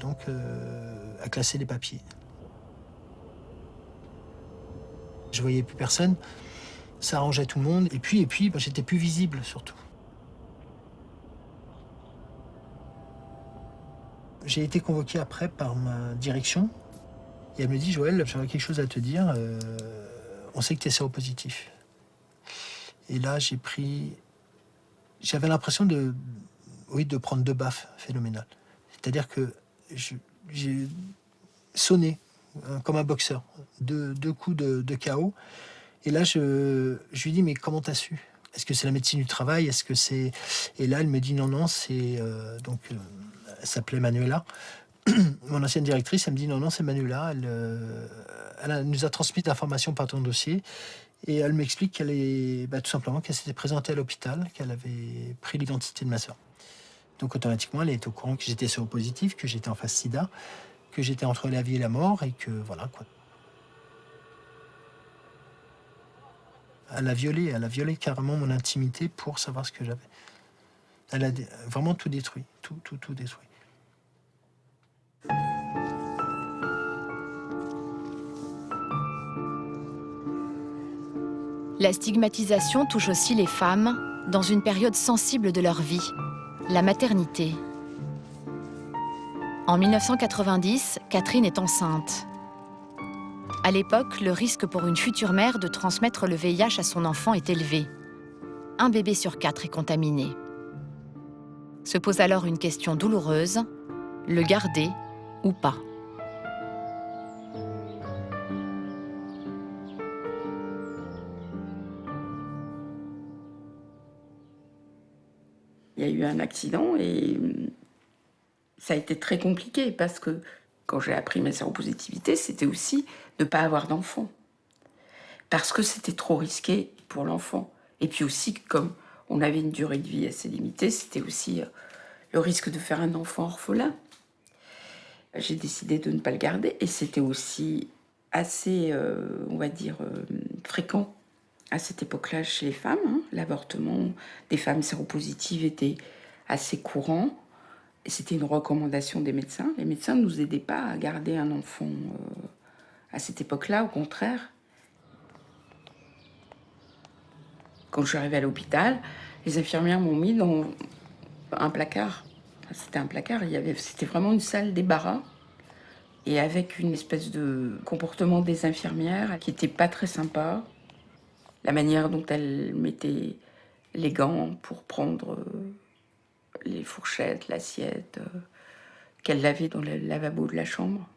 à classer les papiers. Je voyais plus personne, ça arrangeait tout le monde. Et puis j'étais plus visible surtout. J'ai été convoqué après par ma direction. Et elle me dit « Joël, j'aurais quelque chose à te dire. On sait que tu es séropositif. » Et là, j'avais l'impression de prendre 2 baffes phénoménales. C'est-à-dire que j'ai sonné comme un boxeur. 2 coups de KO. Et là, je lui dis « Mais comment t'as su ? Est-ce que c'est la médecine du travail ? Est-ce que c'est... » Et là, elle me dit « Non, c'est... elle s'appelait Manuela. Mon ancienne directrice, elle me dit non, c'est Manuela. Elle nous a transmis d'informations par ton dossier et elle m'explique tout simplement qu'elle s'était présentée à l'hôpital, qu'elle avait pris l'identité de ma sœur. Donc automatiquement, elle est au courant que j'étais séropositif, que j'étais en phase sida, que j'étais entre la vie et la mort et que voilà quoi. Elle a violé carrément mon intimité pour savoir ce que j'avais. Elle a vraiment tout détruit, tout détruit. La stigmatisation touche aussi les femmes dans une période sensible de leur vie, la maternité. En 1990, Catherine est enceinte. À l'époque, le risque pour une future mère de transmettre le VIH à son enfant est élevé. Un bébé sur 4 est contaminé. Se pose alors une question douloureuse, le garder ou pas. Il y a eu un accident et ça a été très compliqué parce que quand j'ai appris ma séropositivité, c'était aussi de ne pas avoir d'enfant. Parce que c'était trop risqué pour l'enfant. Et puis aussi, comme on avait une durée de vie assez limitée, c'était aussi le risque de faire un enfant orphelin. J'ai décidé de ne pas le garder et c'était aussi assez, on va dire, fréquent à cette époque-là chez les femmes. L'avortement des femmes séropositives était assez courant. Et c'était une recommandation des médecins. Les médecins ne nous aidaient pas à garder un enfant à cette époque-là, au contraire. Quand je suis arrivée à l'hôpital, les infirmières m'ont mis dans un placard. C'était un placard, c'était vraiment une salle débarras. Et avec une espèce de comportement des infirmières qui n'était pas très sympa. La manière dont elles mettaient les gants pour prendre les fourchettes, l'assiette, qu'elles lavaient dans le lavabo de la chambre.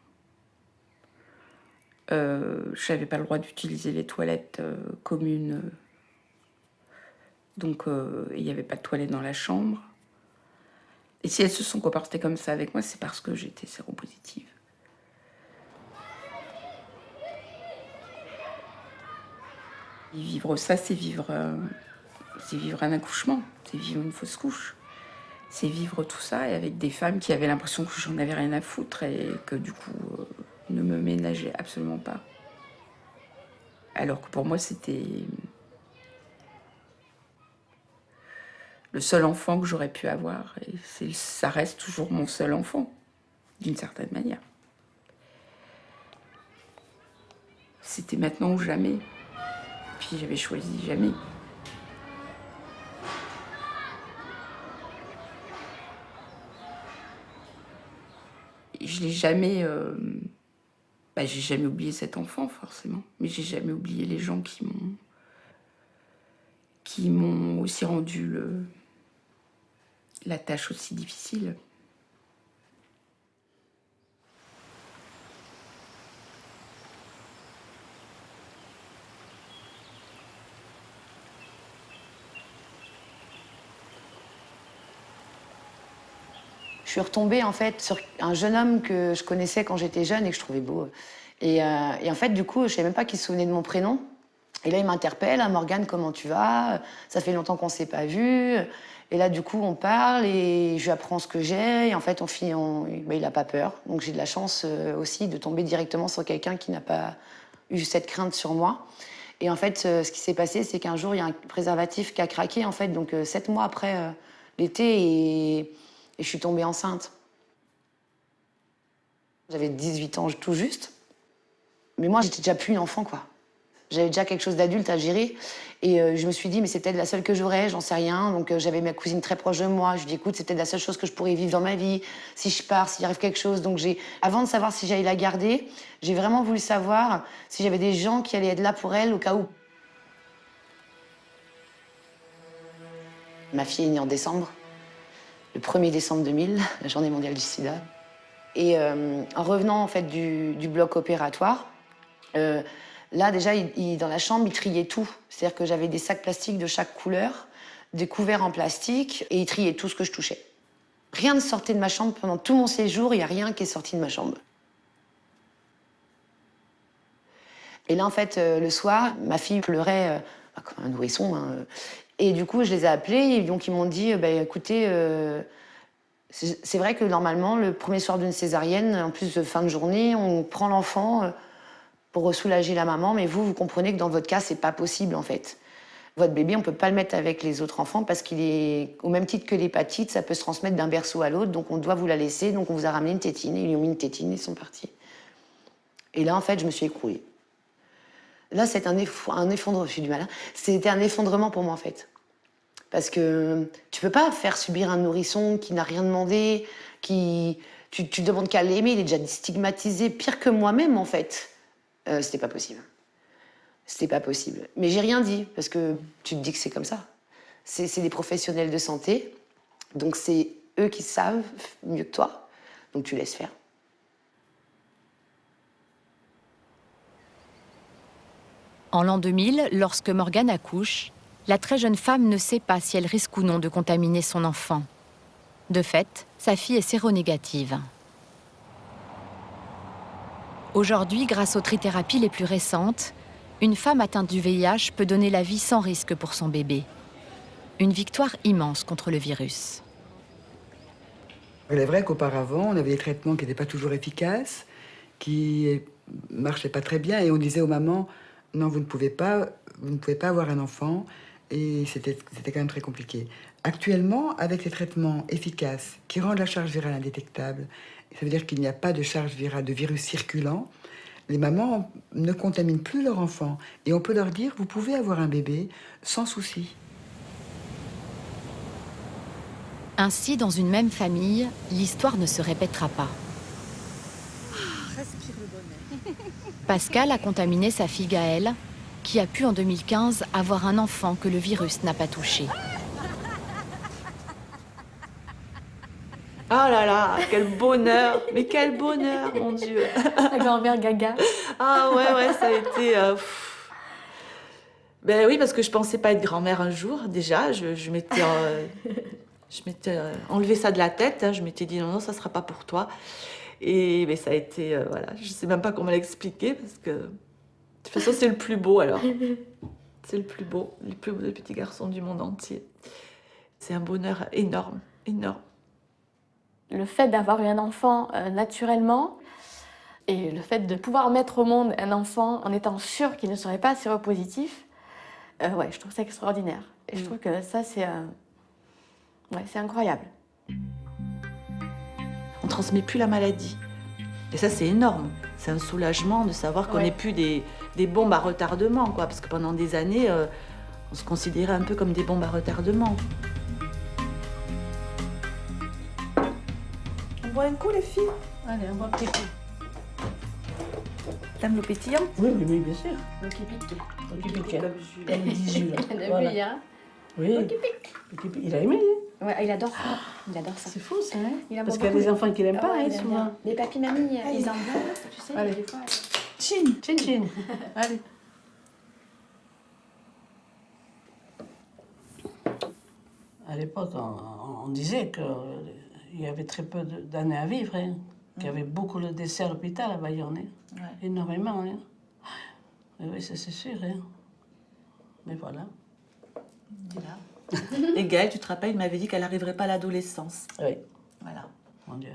Je n'avais pas le droit d'utiliser les toilettes communes. Donc, il n'y avait pas de toilette dans la chambre. Et si elles se sont comportées comme ça avec moi, c'est parce que j'étais séropositive. Et vivre ça, c'est vivre un accouchement, c'est vivre une fausse couche. C'est vivre tout ça et avec des femmes qui avaient l'impression que j'en avais rien à foutre et que du coup ne me ménageaient absolument pas. Alors que pour moi, c'était le seul enfant que j'aurais pu avoir. Et ça reste toujours mon seul enfant, d'une certaine manière. C'était maintenant ou jamais. Puis j'avais choisi jamais. Je l'ai jamais... j'ai jamais oublié cet enfant, forcément. Mais j'ai jamais oublié les gens qui m'ont aussi rendu la tâche aussi difficile. Je suis retombée en fait sur un jeune homme que je connaissais quand j'étais jeune et que je trouvais beau. Et en fait, du coup, je ne savais même pas qu'il se souvenait de mon prénom. Et là, il m'interpelle, « Morgane, comment tu vas? Ça fait longtemps qu'on ne s'est pas vu. » Et là, du coup, on parle et je lui apprends ce que j'ai. Et en fait, il n'a pas peur. Donc j'ai de la chance aussi de tomber directement sur quelqu'un qui n'a pas eu cette crainte sur moi. Et en fait, ce qui s'est passé, c'est qu'un jour, il y a un préservatif qui a craqué, en fait. Donc 7 mois après l'été, et je suis tombée enceinte. J'avais 18 ans tout juste. Mais moi, j'étais déjà plus une enfant, quoi. J'avais déjà quelque chose d'adulte à gérer. Et je me suis dit, mais c'est peut-être la seule que j'aurais, j'en sais rien. Donc j'avais ma cousine très proche de moi. Je lui ai dit, écoute, c'est peut-être la seule chose que je pourrais vivre dans ma vie. Si je pars, s'il arrive quelque chose. Donc avant de savoir si j'allais la garder, j'ai vraiment voulu savoir si j'avais des gens qui allaient être là pour elle au cas où. Ma fille est née en décembre, le 1er décembre 2000, la journée mondiale du sida. Et en revenant en fait du bloc opératoire, là déjà dans la chambre il triait tout. C'est-à-dire que j'avais des sacs plastiques de chaque couleur, des couverts en plastique, et il triait tout ce que je touchais. Rien ne sortait de ma chambre pendant tout mon séjour, il n'y a rien qui est sorti de ma chambre. Et là en fait le soir, ma fille pleurait comme un nourrisson. Et du coup je les ai appelés et donc ils m'ont dit écoutez, c'est vrai que normalement, le premier soir d'une césarienne, en plus de fin de journée, on prend l'enfant pour soulager la maman, mais vous comprenez que dans votre cas, c'est pas possible en fait. Votre bébé, on peut pas le mettre avec les autres enfants parce qu'il est, au même titre que l'hépatite, ça peut se transmettre d'un berceau à l'autre, donc on doit vous la laisser, donc on vous a ramené une tétine, ils lui ont mis une tétine, ils sont partis. Et là, en fait, je me suis écroulée. Là, c'est un effondrement. J'ai du mal. C'était un effondrement pour moi, en fait. Parce que tu peux pas faire subir un nourrisson qui n'a rien demandé, tu demandes qu'à l'aimer, il est déjà stigmatisé, pire que moi-même, en fait. C'était pas possible. C'était pas possible. Mais j'ai rien dit, parce que tu te dis que c'est comme ça. C'est des professionnels de santé, donc c'est eux qui savent mieux que toi, donc tu laisses faire. En l'an 2000, lorsque Morgane accouche, la très jeune femme ne sait pas si elle risque ou non de contaminer son enfant. De fait, sa fille est séronégative. Aujourd'hui, grâce aux trithérapies les plus récentes, une femme atteinte du VIH peut donner la vie sans risque pour son bébé. Une victoire immense contre le virus. Il est vrai qu'auparavant, on avait des traitements qui n'étaient pas toujours efficaces, qui ne marchaient pas très bien, et on disait aux mamans, non, vous ne pouvez pas avoir un enfant, et c'était quand même très compliqué. Actuellement, avec les traitements efficaces qui rendent la charge virale indétectable, ça veut dire qu'il n'y a pas de charge virale, de virus circulant, les mamans ne contaminent plus leur enfant, et on peut leur dire, vous pouvez avoir un bébé sans souci. Ainsi, dans une même famille, l'histoire ne se répétera pas. Respire le bonheur. Pascal a contaminé sa fille Gaëlle, qui a pu en 2015 avoir un enfant que le virus n'a pas touché. Oh là là, quel bonheur! Mais quel bonheur, mon Dieu! La grand-mère Gaga. Ah ouais, ça a été... Ben oui, parce que je pensais pas être grand-mère un jour, déjà. Je m'étais enlevé ça de la tête. Hein. Je m'étais dit, non, ça sera pas pour toi. Et mais ça a été... voilà, je sais même pas comment l'expliquer, parce que... De toute façon, c'est le plus beau, alors. C'est le plus beau des petits garçons du monde entier. C'est un bonheur énorme, énorme. Le fait d'avoir eu un enfant naturellement et le fait de pouvoir mettre au monde un enfant en étant sûr qu'il ne serait pas séropositif, ouais, je trouve ça extraordinaire. Et je trouve que ça, c'est incroyable. On ne transmet plus la maladie. Et ça, c'est énorme. C'est un soulagement de savoir qu'on n'est plus des bombes à retardement, quoi. Parce que pendant des années, on se considérait un peu comme des bombes à retardement. On boit un coup, les filles? Allez, on boit un petit coup. T'aimes l'eau pétillante? Oui, bien sûr. L'eau qui pique. L'eau qui pique, comme dit Jules. Voilà. Hein? Oui. Il a aimé, hein? Ouais, il adore ça. Il adore ça. C'est fou, ça, hein? Parce qu'il y a des enfants qui l'aiment pas, hein, souvent. Les papis, mamies, ils en veulent, tu sais. Allez. Des fois. Chin. Allez. À l'époque, on disait qu'il y avait très peu d'années à vivre, hein, qu'il y avait beaucoup de décès à l'hôpital à Bayonne, hein. Ouais. Énormément. Hein. Oui, ça c'est sûr. Hein. Mais voilà. Et Gaëlle, tu te rappelles, il m'avait dit qu'elle n'arriverait pas à l'adolescence. Oui. Voilà. Mon Dieu.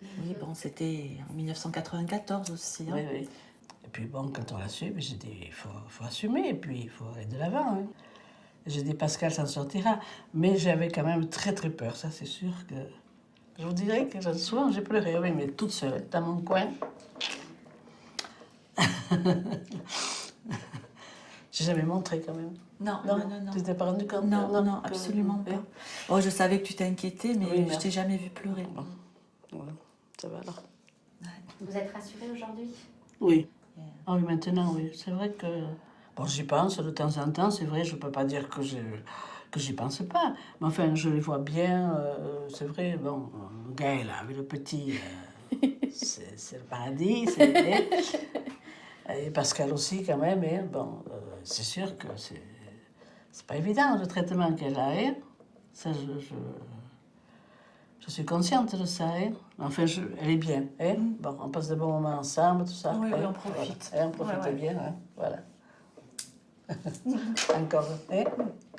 Oui, bon, c'était en 1994 aussi. Hein. Oui. Et puis bon, quand on l'a su, j'ai dit, il faut assumer, et puis il faut aller de l'avant. Hein. J'ai dit, Pascal s'en sortira. Mais j'avais quand même très très peur, ça c'est sûr que... Je vous dirais que souvent j'ai pleuré, oui, mais toute seule, dans mon coin. J'ai jamais montré quand même. Non. Tu t'es pas rendu compte? Non, absolument pas. Oh, je savais que tu t'inquiétais, mais oui, je t'ai jamais vu pleurer. Bon. Voilà, ça va alors. Ouais. Vous êtes rassurée aujourd'hui? Oui. Ah oui, maintenant, oui. C'est vrai que... Bon, j'y pense de temps en temps, c'est vrai, je peux pas dire que j'y pense pas. Mais enfin, je les vois bien, c'est vrai, bon, Gaëlle, avec le petit, c'est le paradis, c'est vrai. Et Pascal aussi, quand même, hein. Bon, c'est sûr que c'est pas évident, le traitement qu'elle a, hein. Ça, je suis consciente de ça, hein. Enfin, elle est bien, hein. Bon, on passe de bons moments ensemble, tout ça. Oui, hein. on profite. Voilà. On profite bien, hein. Voilà. Encore, hein?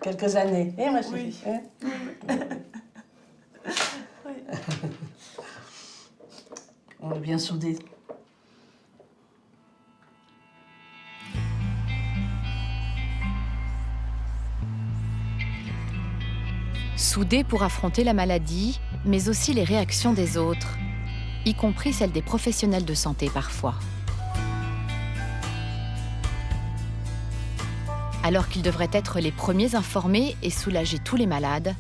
Quelques années, hein, ma chérie? Oui. Hein? Oui. On est bien soudés. Soudés pour affronter la maladie, mais aussi les réactions des autres, y compris celles des professionnels de santé parfois. Alors qu'ils devraient être les premiers informés et soulager tous les malades,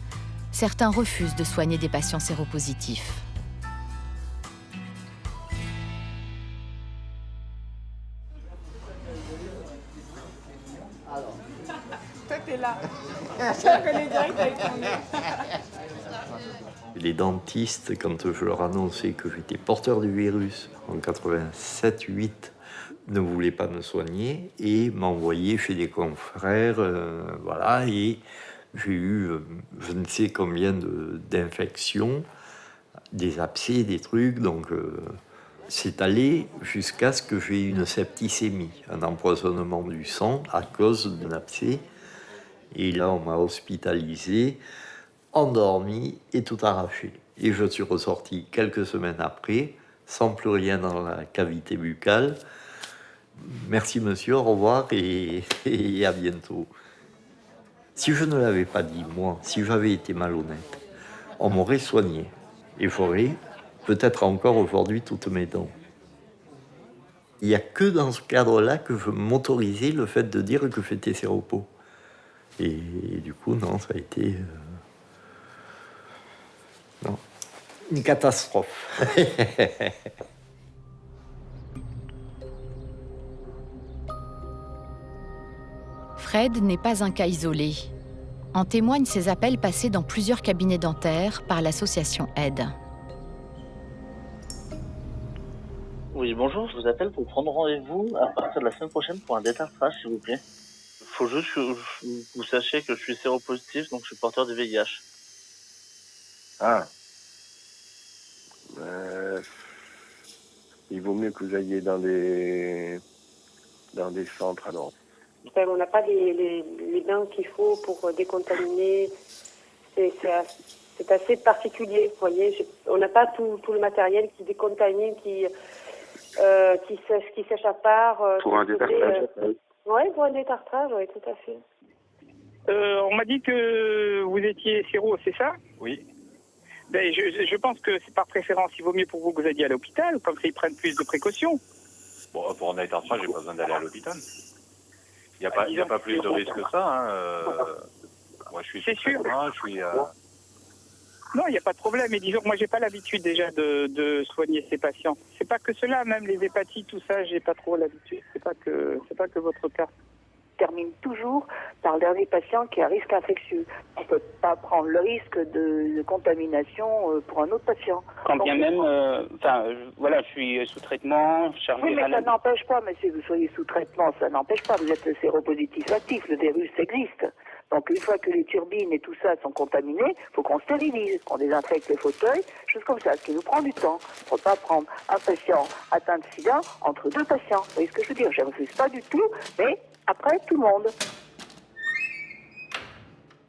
certains refusent de soigner des patients séropositifs. Toi, t'es là. Je la connais direct avec ton nez. Les dentistes, quand je leur annonçais que j'étais porteur du virus en 87-8, ne voulaient pas me soigner et m'envoyaient chez des confrères. Voilà, et j'ai eu je ne sais combien d'infections, des abcès, des trucs. Donc, c'est allé jusqu'à ce que j'ai une septicémie, un empoisonnement du sang à cause d'un abcès. Et là, on m'a hospitalisé, endormi et tout arraché. Et je suis ressorti quelques semaines après, sans plus rien dans la cavité buccale. Merci monsieur, au revoir et à bientôt. Si je ne l'avais pas dit, moi, si j'avais été malhonnête, on m'aurait soigné. Et j'aurais peut-être encore aujourd'hui toutes mes dents. Il n'y a que dans ce cadre-là que je m'autorisais le fait de dire que j'étais séropo. Et du coup, non, ça a été... non, une catastrophe. Fred n'est pas un cas isolé. En témoignent ses appels passés dans plusieurs cabinets dentaires par l'association Aide. Oui, bonjour, je vous appelle pour prendre rendez-vous à partir de la semaine prochaine pour un détartrage, s'il vous plaît. Faut juste que vous sachiez que je suis séropositif, donc je suis porteur du VIH. Ah. Il vaut mieux que vous alliez dans des centres, alors. On n'a pas les bains qu'il faut pour décontaminer. C'est assez particulier, vous voyez. On n'a pas tout le matériel qui décontamine, qui sèche à part. Pour un détartrage. Oui, pour un détartrage, oui, tout à fait. On m'a dit que vous étiez séro, c'est ça? Oui. Ben, je pense que c'est par préférence, il vaut mieux pour vous que vous alliez à l'hôpital, comme ça ils prennent plus de précautions. Bon, pour un détartrage, j'ai pas besoin d'aller à l'hôpital. Il n'y a pas plus de risque que ça. Moi, je suis c'est sûr. Je suis. Non, il n'y a pas de problème. Mais disons que moi, j'ai pas l'habitude déjà de soigner ces patients. C'est pas que cela, même les hépatites, tout ça, j'ai pas trop l'habitude. C'est pas que votre cas. Termine toujours par le dernier patient qui a un risque infectieux. On ne peut pas prendre le risque de contamination pour un autre patient. Quand bien même, voilà, je suis sous traitement, chargé. Oui, mais ça n'empêche pas, mais si vous soyez sous traitement, ça n'empêche pas, vous êtes séropositif actif, le virus existe. Donc une fois que les turbines et tout ça sont contaminés, il faut qu'on stérilise, qu'on désinfecte les fauteuils, choses comme ça, ce qui nous prend du temps. Il ne faut pas prendre un patient atteint de sida entre deux patients. Vous voyez ce que je veux dire? Je ne refuse pas du tout, mais après, tout le monde.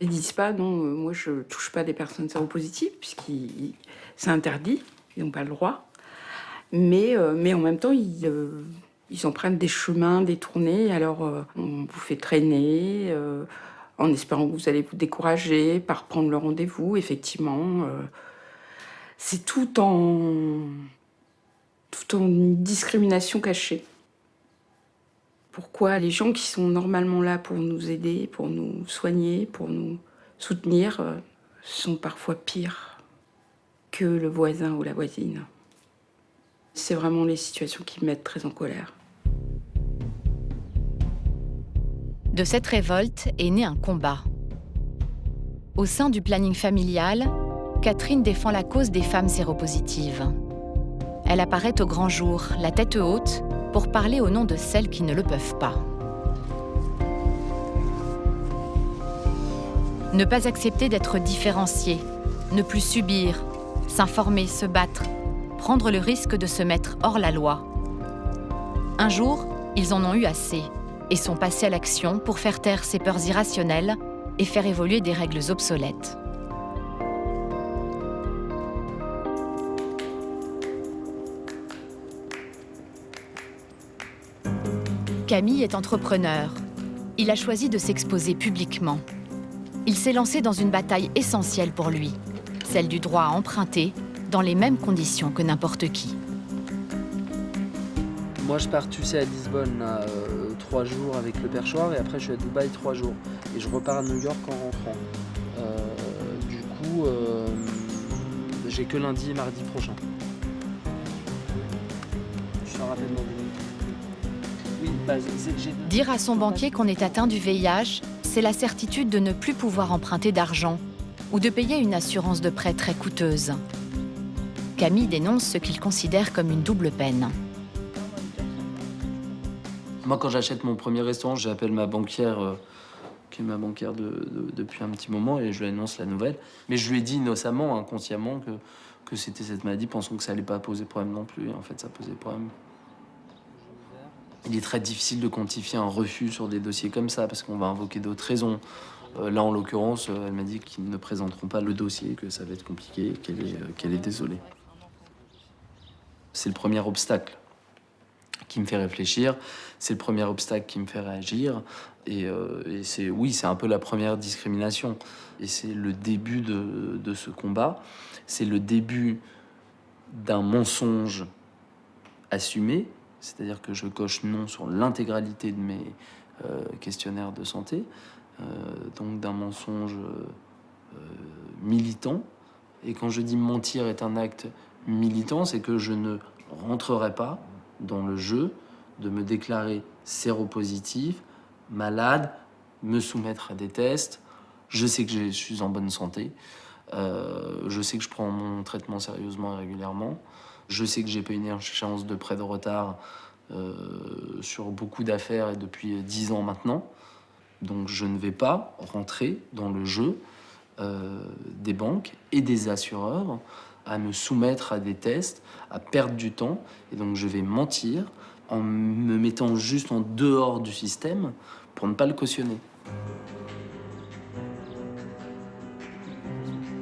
Ils disent pas, non, moi je touche pas des personnes séropositives, puisqu'ils c'est interdit, ils n'ont pas le droit. Mais en même temps, ils en prennent des chemins détournés, alors on vous fait traîner, en espérant que vous allez vous décourager, par prendre le rendez-vous, effectivement. C'est tout en discrimination cachée. Pourquoi les gens qui sont normalement là pour nous aider, pour nous soigner, pour nous soutenir, sont parfois pires que le voisin ou la voisine. C'est vraiment les situations qui me mettent très en colère. De cette révolte est né un combat. Au sein du planning familial, Catherine défend la cause des femmes séropositives. Elle apparaît au grand jour, la tête haute, pour parler au nom de celles qui ne le peuvent pas. Ne pas accepter d'être différencié, ne plus subir, s'informer, se battre, prendre le risque de se mettre hors la loi. Un jour, ils en ont eu assez et sont passés à l'action pour faire taire ces peurs irrationnelles et faire évoluer des règles obsolètes. Camille est entrepreneur. Il a choisi de s'exposer publiquement. Il s'est lancé dans une bataille essentielle pour lui, celle du droit à emprunter dans les mêmes conditions que n'importe qui. Moi, je pars, tu sais, à Lisbonne, là, 3 jours avec le perchoir et après je suis à Dubaï 3 jours. Et je repars à New York en rentrant. Du coup, j'ai que lundi et mardi prochain. Je te rappelle dans 10 minutes. Oui, bah, Dire à son banquier qu'on est atteint du VIH, c'est la certitude de ne plus pouvoir emprunter d'argent ou de payer une assurance de prêt très coûteuse. Camille dénonce ce qu'il considère comme une double peine. Moi, quand j'achète mon premier restaurant, j'appelle ma banquière, qui est ma banquière depuis un petit moment, et je lui annonce la nouvelle. Mais je lui ai dit innocemment, inconsciemment, que c'était cette maladie, pensant que ça allait pas poser problème non plus. Et en fait, ça posait problème. Il est très difficile de quantifier un refus sur des dossiers comme ça, parce qu'on va invoquer d'autres raisons. Là, en l'occurrence, elle m'a dit qu'ils ne présenteront pas le dossier, que ça va être compliqué, qu'elle est désolée. C'est le premier obstacle qui me fait réfléchir, c'est le premier obstacle qui me fait réagir, et c'est un peu la première discrimination. Et c'est le début de ce combat, c'est le début d'un mensonge assumé, c'est-à-dire que je coche non sur l'intégralité de mes questionnaires de santé, donc d'un mensonge militant. Et quand je dis mentir est un acte militant, c'est que je ne rentrerai pas dans le jeu de me déclarer séropositif, malade, me soumettre à des tests. Je sais que je suis en bonne santé, je sais que je prends mon traitement sérieusement et régulièrement, je sais que j'ai pas une échéance de prêt de retard sur beaucoup d'affaires et depuis 10 ans maintenant. Donc je ne vais pas rentrer dans le jeu des banques et des assureurs à me soumettre à des tests, à perdre du temps. Et donc je vais mentir en me mettant juste en dehors du système pour ne pas le cautionner.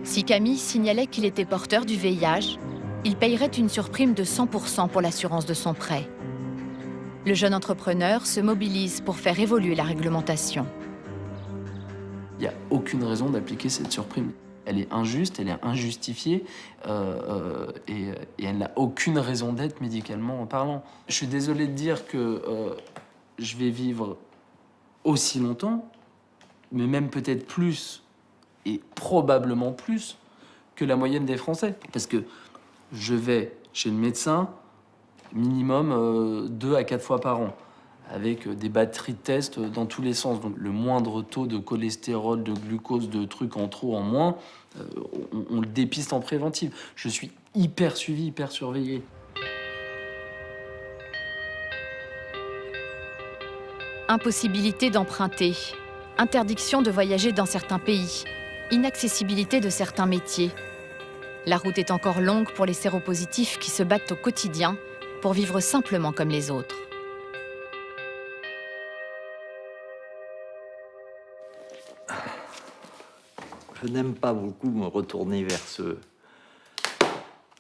Si Camille signalait qu'il était porteur du VIH, il payerait une surprime de 100% pour l'assurance de son prêt. Le jeune entrepreneur se mobilise pour faire évoluer la réglementation. Il n'y a aucune raison d'appliquer cette surprime. Elle est injuste, elle est injustifiée et elle n'a aucune raison d'être médicalement en parlant. Je suis désolé de dire que je vais vivre aussi longtemps, mais même peut-être plus et probablement plus que la moyenne des Français. Parce que je vais chez le médecin minimum 2 à 4 fois par an, avec des batteries de tests dans tous les sens. Donc le moindre taux de cholestérol, de glucose, de trucs en trop, en moins, on le dépiste en préventive. Je suis hyper suivi, hyper surveillé. Impossibilité d'emprunter, interdiction de voyager dans certains pays, inaccessibilité de certains métiers. La route est encore longue pour les séropositifs qui se battent au quotidien pour vivre simplement comme les autres. Je n'aime pas beaucoup me retourner vers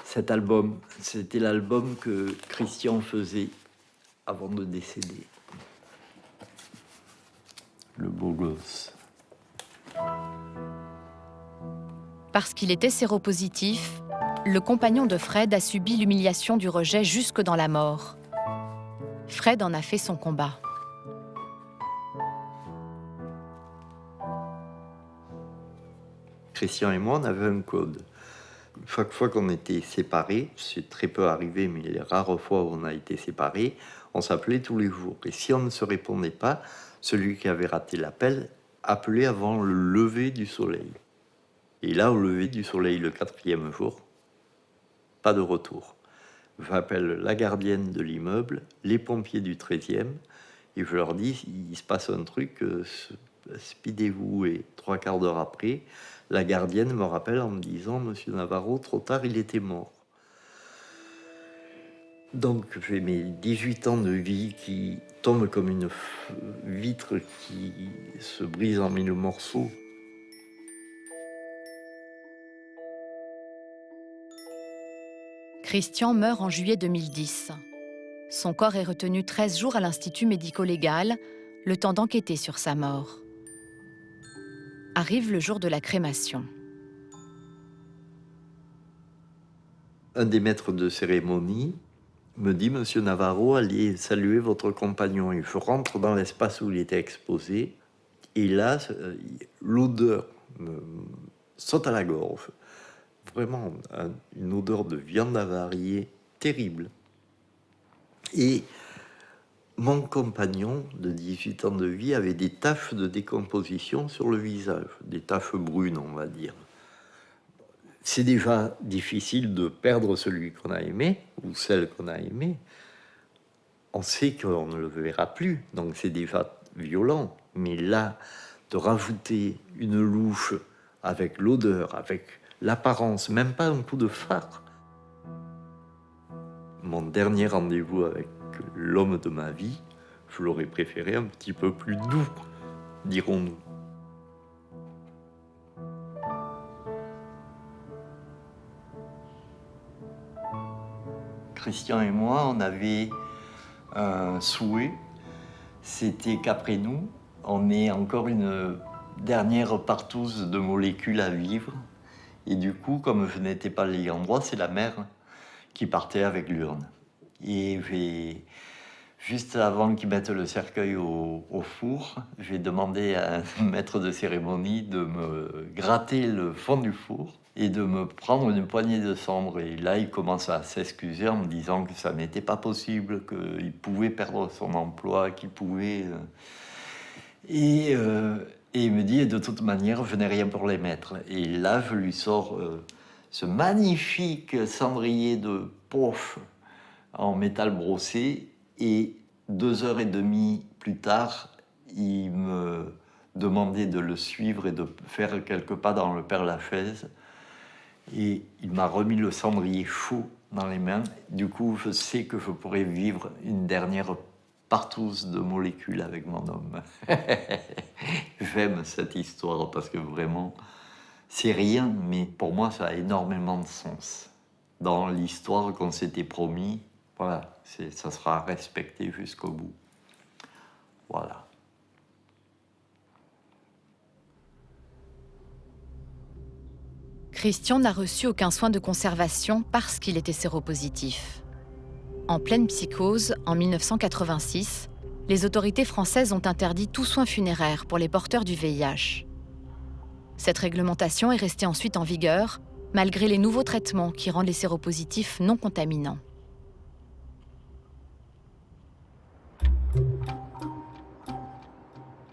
cet album. C'était l'album que Christian faisait avant de décéder. Le beau gosse. Parce qu'il était séropositif, le compagnon de Fred a subi l'humiliation du rejet jusque dans la mort. Fred en a fait son combat. Christian et moi, on avait un code. Chaque fois qu'on était séparés, c'est très peu arrivé, mais les rares fois où on a été séparés, on s'appelait tous les jours. Et si on ne se répondait pas, celui qui avait raté l'appel appelait avant le lever du soleil. Et là, au lever du soleil, le 4e jour, pas de retour. J'appelle la gardienne de l'immeuble, les pompiers du 13e, et je leur dis, il se passe un truc, speedez-vous. Et 3 quarts d'heure après, la gardienne me rappelle en me disant, Monsieur Navarro, trop tard, il était mort. Donc j'ai mes 18 ans de vie qui tombent comme une vitre qui se brise en 1000 morceaux. Christian meurt en juillet 2010. Son corps est retenu 13 jours à l'Institut médico-légal, le temps d'enquêter sur sa mort. Arrive le jour de la crémation. Un des maîtres de cérémonie me dit, Monsieur Navarro, allez saluer votre compagnon. Et je rentre dans l'espace où il était exposé. Et là, l'odeur me saute à la gorge. Vraiment, une odeur de viande avariée terrible. Et mon compagnon de 18 ans de vie avait des taches de décomposition sur le visage, des taches brunes, on va dire. C'est déjà difficile de perdre celui qu'on a aimé, ou celle qu'on a aimée. On sait qu'on ne le verra plus, donc c'est déjà violent. Mais là, de rajouter une louche avec l'odeur, avec l'apparence, même pas un coup de phare. Mon dernier rendez-vous avec l'homme de ma vie, je l'aurais préféré un petit peu plus doux, dirons-nous. Christian et moi, on avait un souhait, c'était qu'après nous, on ait encore une dernière partouze de molécules à vivre. Et du coup, comme je n'étais pas l'ayant droit, c'est la mère qui partait avec l'urne. Et juste avant qu'ils mettent le cercueil au four, j'ai demandé à un maître de cérémonie de me gratter le fond du four et de me prendre une poignée de cendre. Et là, il commence à s'excuser en me disant que ça n'était pas possible, qu'il pouvait perdre son emploi, qu'il pouvait... Et il me dit, de toute manière, je n'ai rien pour les mettre. Et là, je lui sors ce magnifique cendrier de poche en métal brossé. Et 2h30 plus tard, il me demandait de le suivre et de faire quelques pas dans le Père-Lachaise. Et il m'a remis le cendrier chaud dans les mains. Du coup, je sais que je pourrais vivre une dernière partouze de molécules avec mon homme. J'aime cette histoire parce que vraiment, c'est rien, mais pour moi, ça a énormément de sens. Dans l'histoire qu'on s'était promis, voilà, ça sera respecté jusqu'au bout. Voilà. Christian n'a reçu aucun soin de conservation parce qu'il était séropositif. En pleine psychose, en 1986, les autorités françaises ont interdit tout soin funéraire pour les porteurs du VIH. Cette réglementation est restée ensuite en vigueur, malgré les nouveaux traitements qui rendent les séropositifs non contaminants.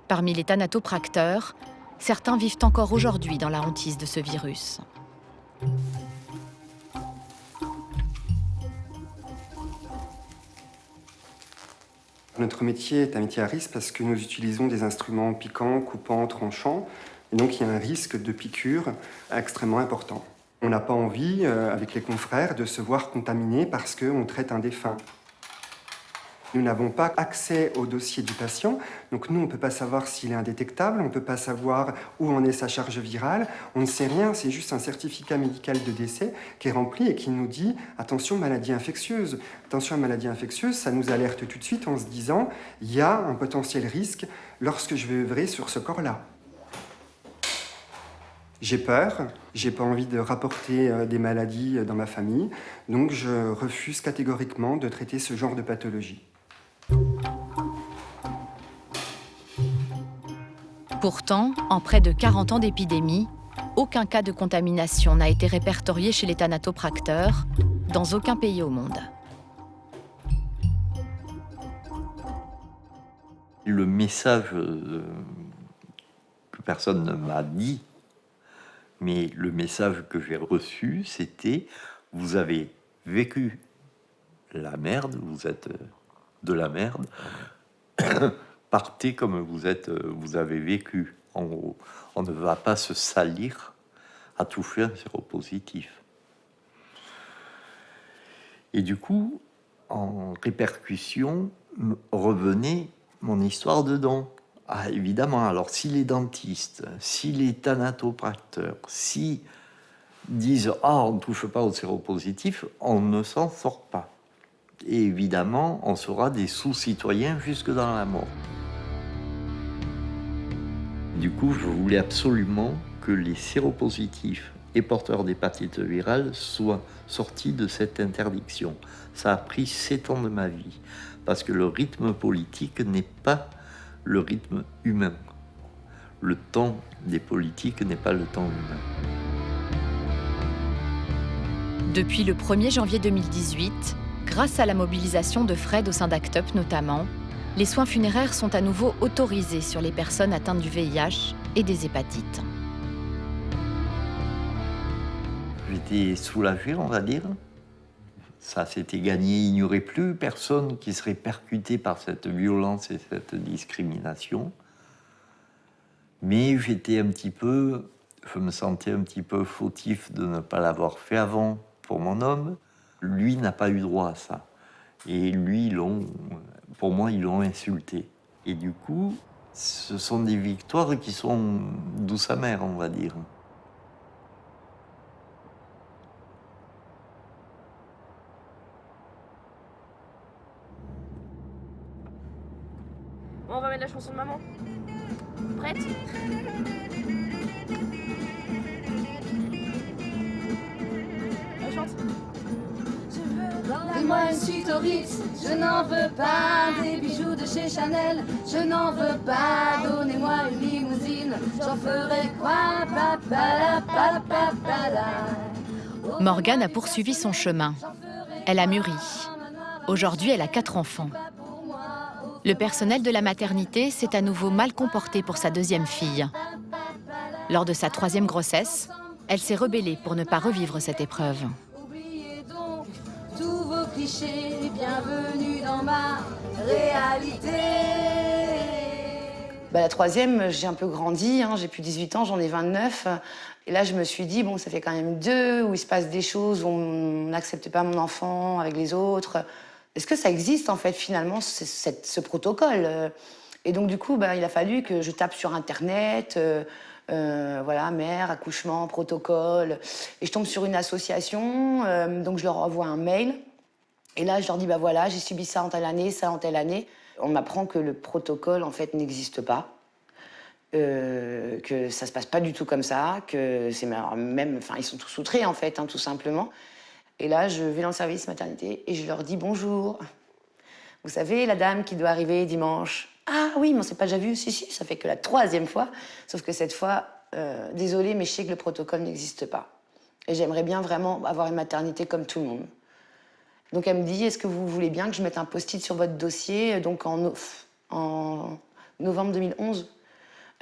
Parmi les thanatopracteurs, certains vivent encore aujourd'hui dans la hantise de ce virus. Notre métier est un métier à risque parce que nous utilisons des instruments piquants, coupants, tranchants. Et donc, il y a un risque de piqûre extrêmement important. On n'a pas envie, avec les confrères, de se voir contaminés parce qu'on traite un défunt. Nous n'avons pas accès au dossier du patient, donc nous, on ne peut pas savoir s'il est indétectable, on ne peut pas savoir où en est sa charge virale, on ne sait rien, c'est juste un certificat médical de décès qui est rempli et qui nous dit « attention, maladie infectieuse ». Attention à maladie infectieuse, ça nous alerte tout de suite en se disant « il y a un potentiel risque lorsque je vais œuvrer sur ce corps-là ». J'ai peur, j'ai pas envie de rapporter des maladies dans ma famille, donc je refuse catégoriquement de traiter ce genre de pathologie. Pourtant, en près de 40 ans d'épidémie, aucun cas de contamination n'a été répertorié chez les thanatopracteurs dans aucun pays au monde. Le message que personne ne m'a dit, mais le message que j'ai reçu, c'était « vous avez vécu la merde, vous êtes de la merde, partez comme vous avez vécu. En gros, on ne va pas se salir à toucher un séropositif. » Et du coup, en répercussion, revenait mon histoire de don. Ah, évidemment, alors si les dentistes, si les thanatopracteurs, si disent « ah, on ne touche pas au séropositif », on ne s'en sort pas. Et évidemment, on sera des sous-citoyens jusque dans la mort. Du coup, je voulais absolument que les séropositifs et porteurs d'hépatite virale soient sortis de cette interdiction. Ça a pris 7 ans de ma vie, parce que le rythme politique n'est pas le rythme humain. Le temps des politiques n'est pas le temps humain. Depuis le 1er janvier 2018, grâce à la mobilisation de Fred au sein d'ACT UP notamment, les soins funéraires sont à nouveau autorisés sur les personnes atteintes du VIH et des hépatites. J'étais soulagé, on va dire. Ça s'était gagné, il n'y aurait plus personne qui serait percuté par cette violence et cette discrimination. Mais je me sentais un petit peu fautif de ne pas l'avoir fait avant pour mon homme. Lui n'a pas eu droit à ça. Et lui, pour moi, ils l'ont insulté. Et du coup, ce sont des victoires qui sont douces amères, on va dire. On va mettre la chanson de maman. Prête? On chante. Donne-moi une suite au Ritz, je n'en veux pas des bijoux de chez Chanel, je n'en veux pas, donnez-moi une limousine, j'en ferai quoi, papa, papa, papa. Morgane a poursuivi son chemin. Elle a mûri. Aujourd'hui, elle a 4 enfants. Le personnel de la maternité s'est à nouveau mal comporté pour sa 2e fille. Lors de sa 3e grossesse, elle s'est rebellée pour ne pas revivre cette épreuve. Tous vos clichés, bienvenue dans ma réalité. La 3e, j'ai un peu grandi, hein, j'ai plus 18 ans, j'en ai 29. Et là, je me suis dit, bon, ça fait quand même 2 où il se passe des choses, où on n'accepte pas mon enfant avec les autres. Est-ce que ça existe, en fait, finalement, ce protocole? Et donc, du coup, il a fallu que je tape sur Internet, voilà, mère, accouchement, protocole. Et je tombe sur une association, donc je leur envoie un mail. Et là, je leur dis, voilà, j'ai subi ça en telle année, ça en telle année. On m'apprend que le protocole, en fait, n'existe pas. Que ça se passe pas du tout comme ça, que c'est même... Enfin, ils sont tous outrés, en fait, hein, tout simplement. Et là, je vais dans le service maternité et je leur dis bonjour. Vous savez, la dame qui doit arriver dimanche. Ah oui, mais on s'est pas déjà vu. Si, ça fait que la 3e fois. Sauf que cette fois, désolée, mais je sais que le protocole n'existe pas. Et j'aimerais bien vraiment avoir une maternité comme tout le monde. Donc elle me dit, est-ce que vous voulez bien que je mette un post-it sur votre dossier, donc en novembre 2011,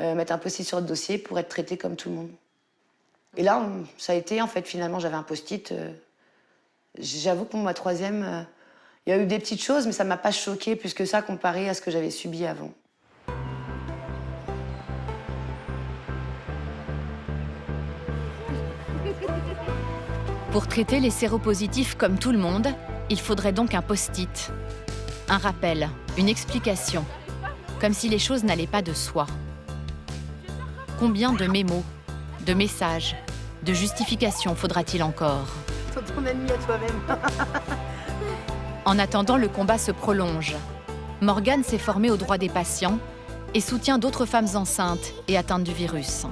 mettre un post-it sur votre dossier pour être traité comme tout le monde. Et là, ça a été, en fait, finalement, j'avais un post-it... J'avoue que pour ma 3e, il y a eu des petites choses, mais ça ne m'a pas choquée plus que ça comparé à ce que j'avais subi avant. Pour traiter les séropositifs comme tout le monde, il faudrait donc un post-it. Un rappel, une explication, comme si les choses n'allaient pas de soi. Combien de mémos, de messages, de justifications faudra-t-il encore ? Ton ennemi à toi-même. En attendant, le combat se prolonge. Morgane s'est formée aux droits des patients et soutient d'autres femmes enceintes et atteintes du virus.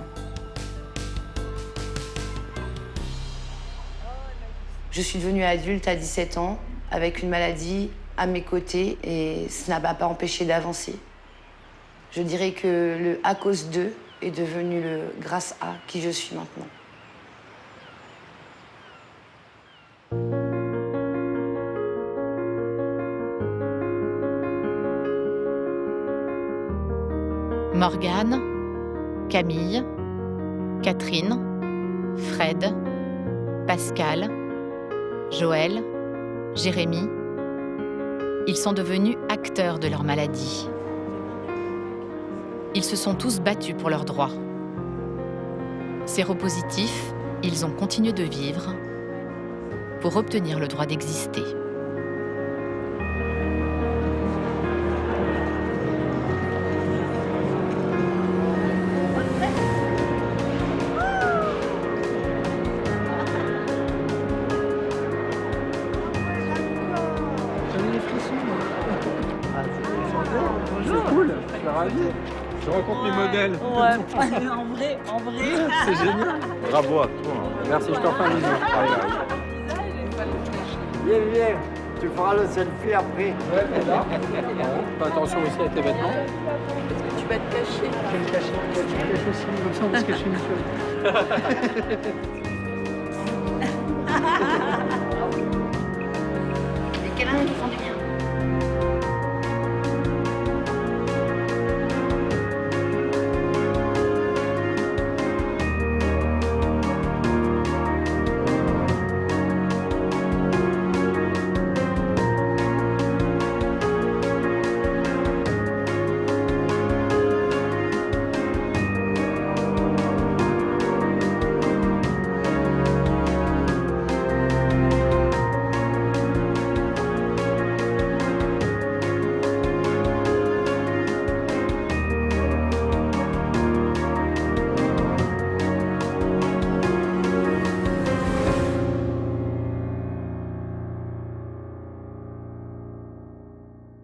Je suis devenue adulte à 17 ans, avec une maladie à mes côtés, et ça n'a pas empêché d'avancer. Je dirais que le à cause d'eux est devenu le grâce à qui je suis maintenant. Morgane, Camille, Catherine, Fred, Pascal, Joël, Jérémy. Ils sont devenus acteurs de leur maladie. Ils se sont tous battus pour leurs droits. Séropositifs, ils ont continué de vivre pour obtenir le droit d'exister. Je rencontre mes modèles. Ouais, en vrai. C'est génial. Bravo à toi. Merci, je t'en fais un bisou. Viens. Tu feras le selfie après. Ouais, là. Fais attention aussi à tes vêtements. Est-ce que tu vas te cacher? Je vais me cacher. Je vais me cacher aussi, comme ça on va se cacher une fois. Les câlins qui font du bien.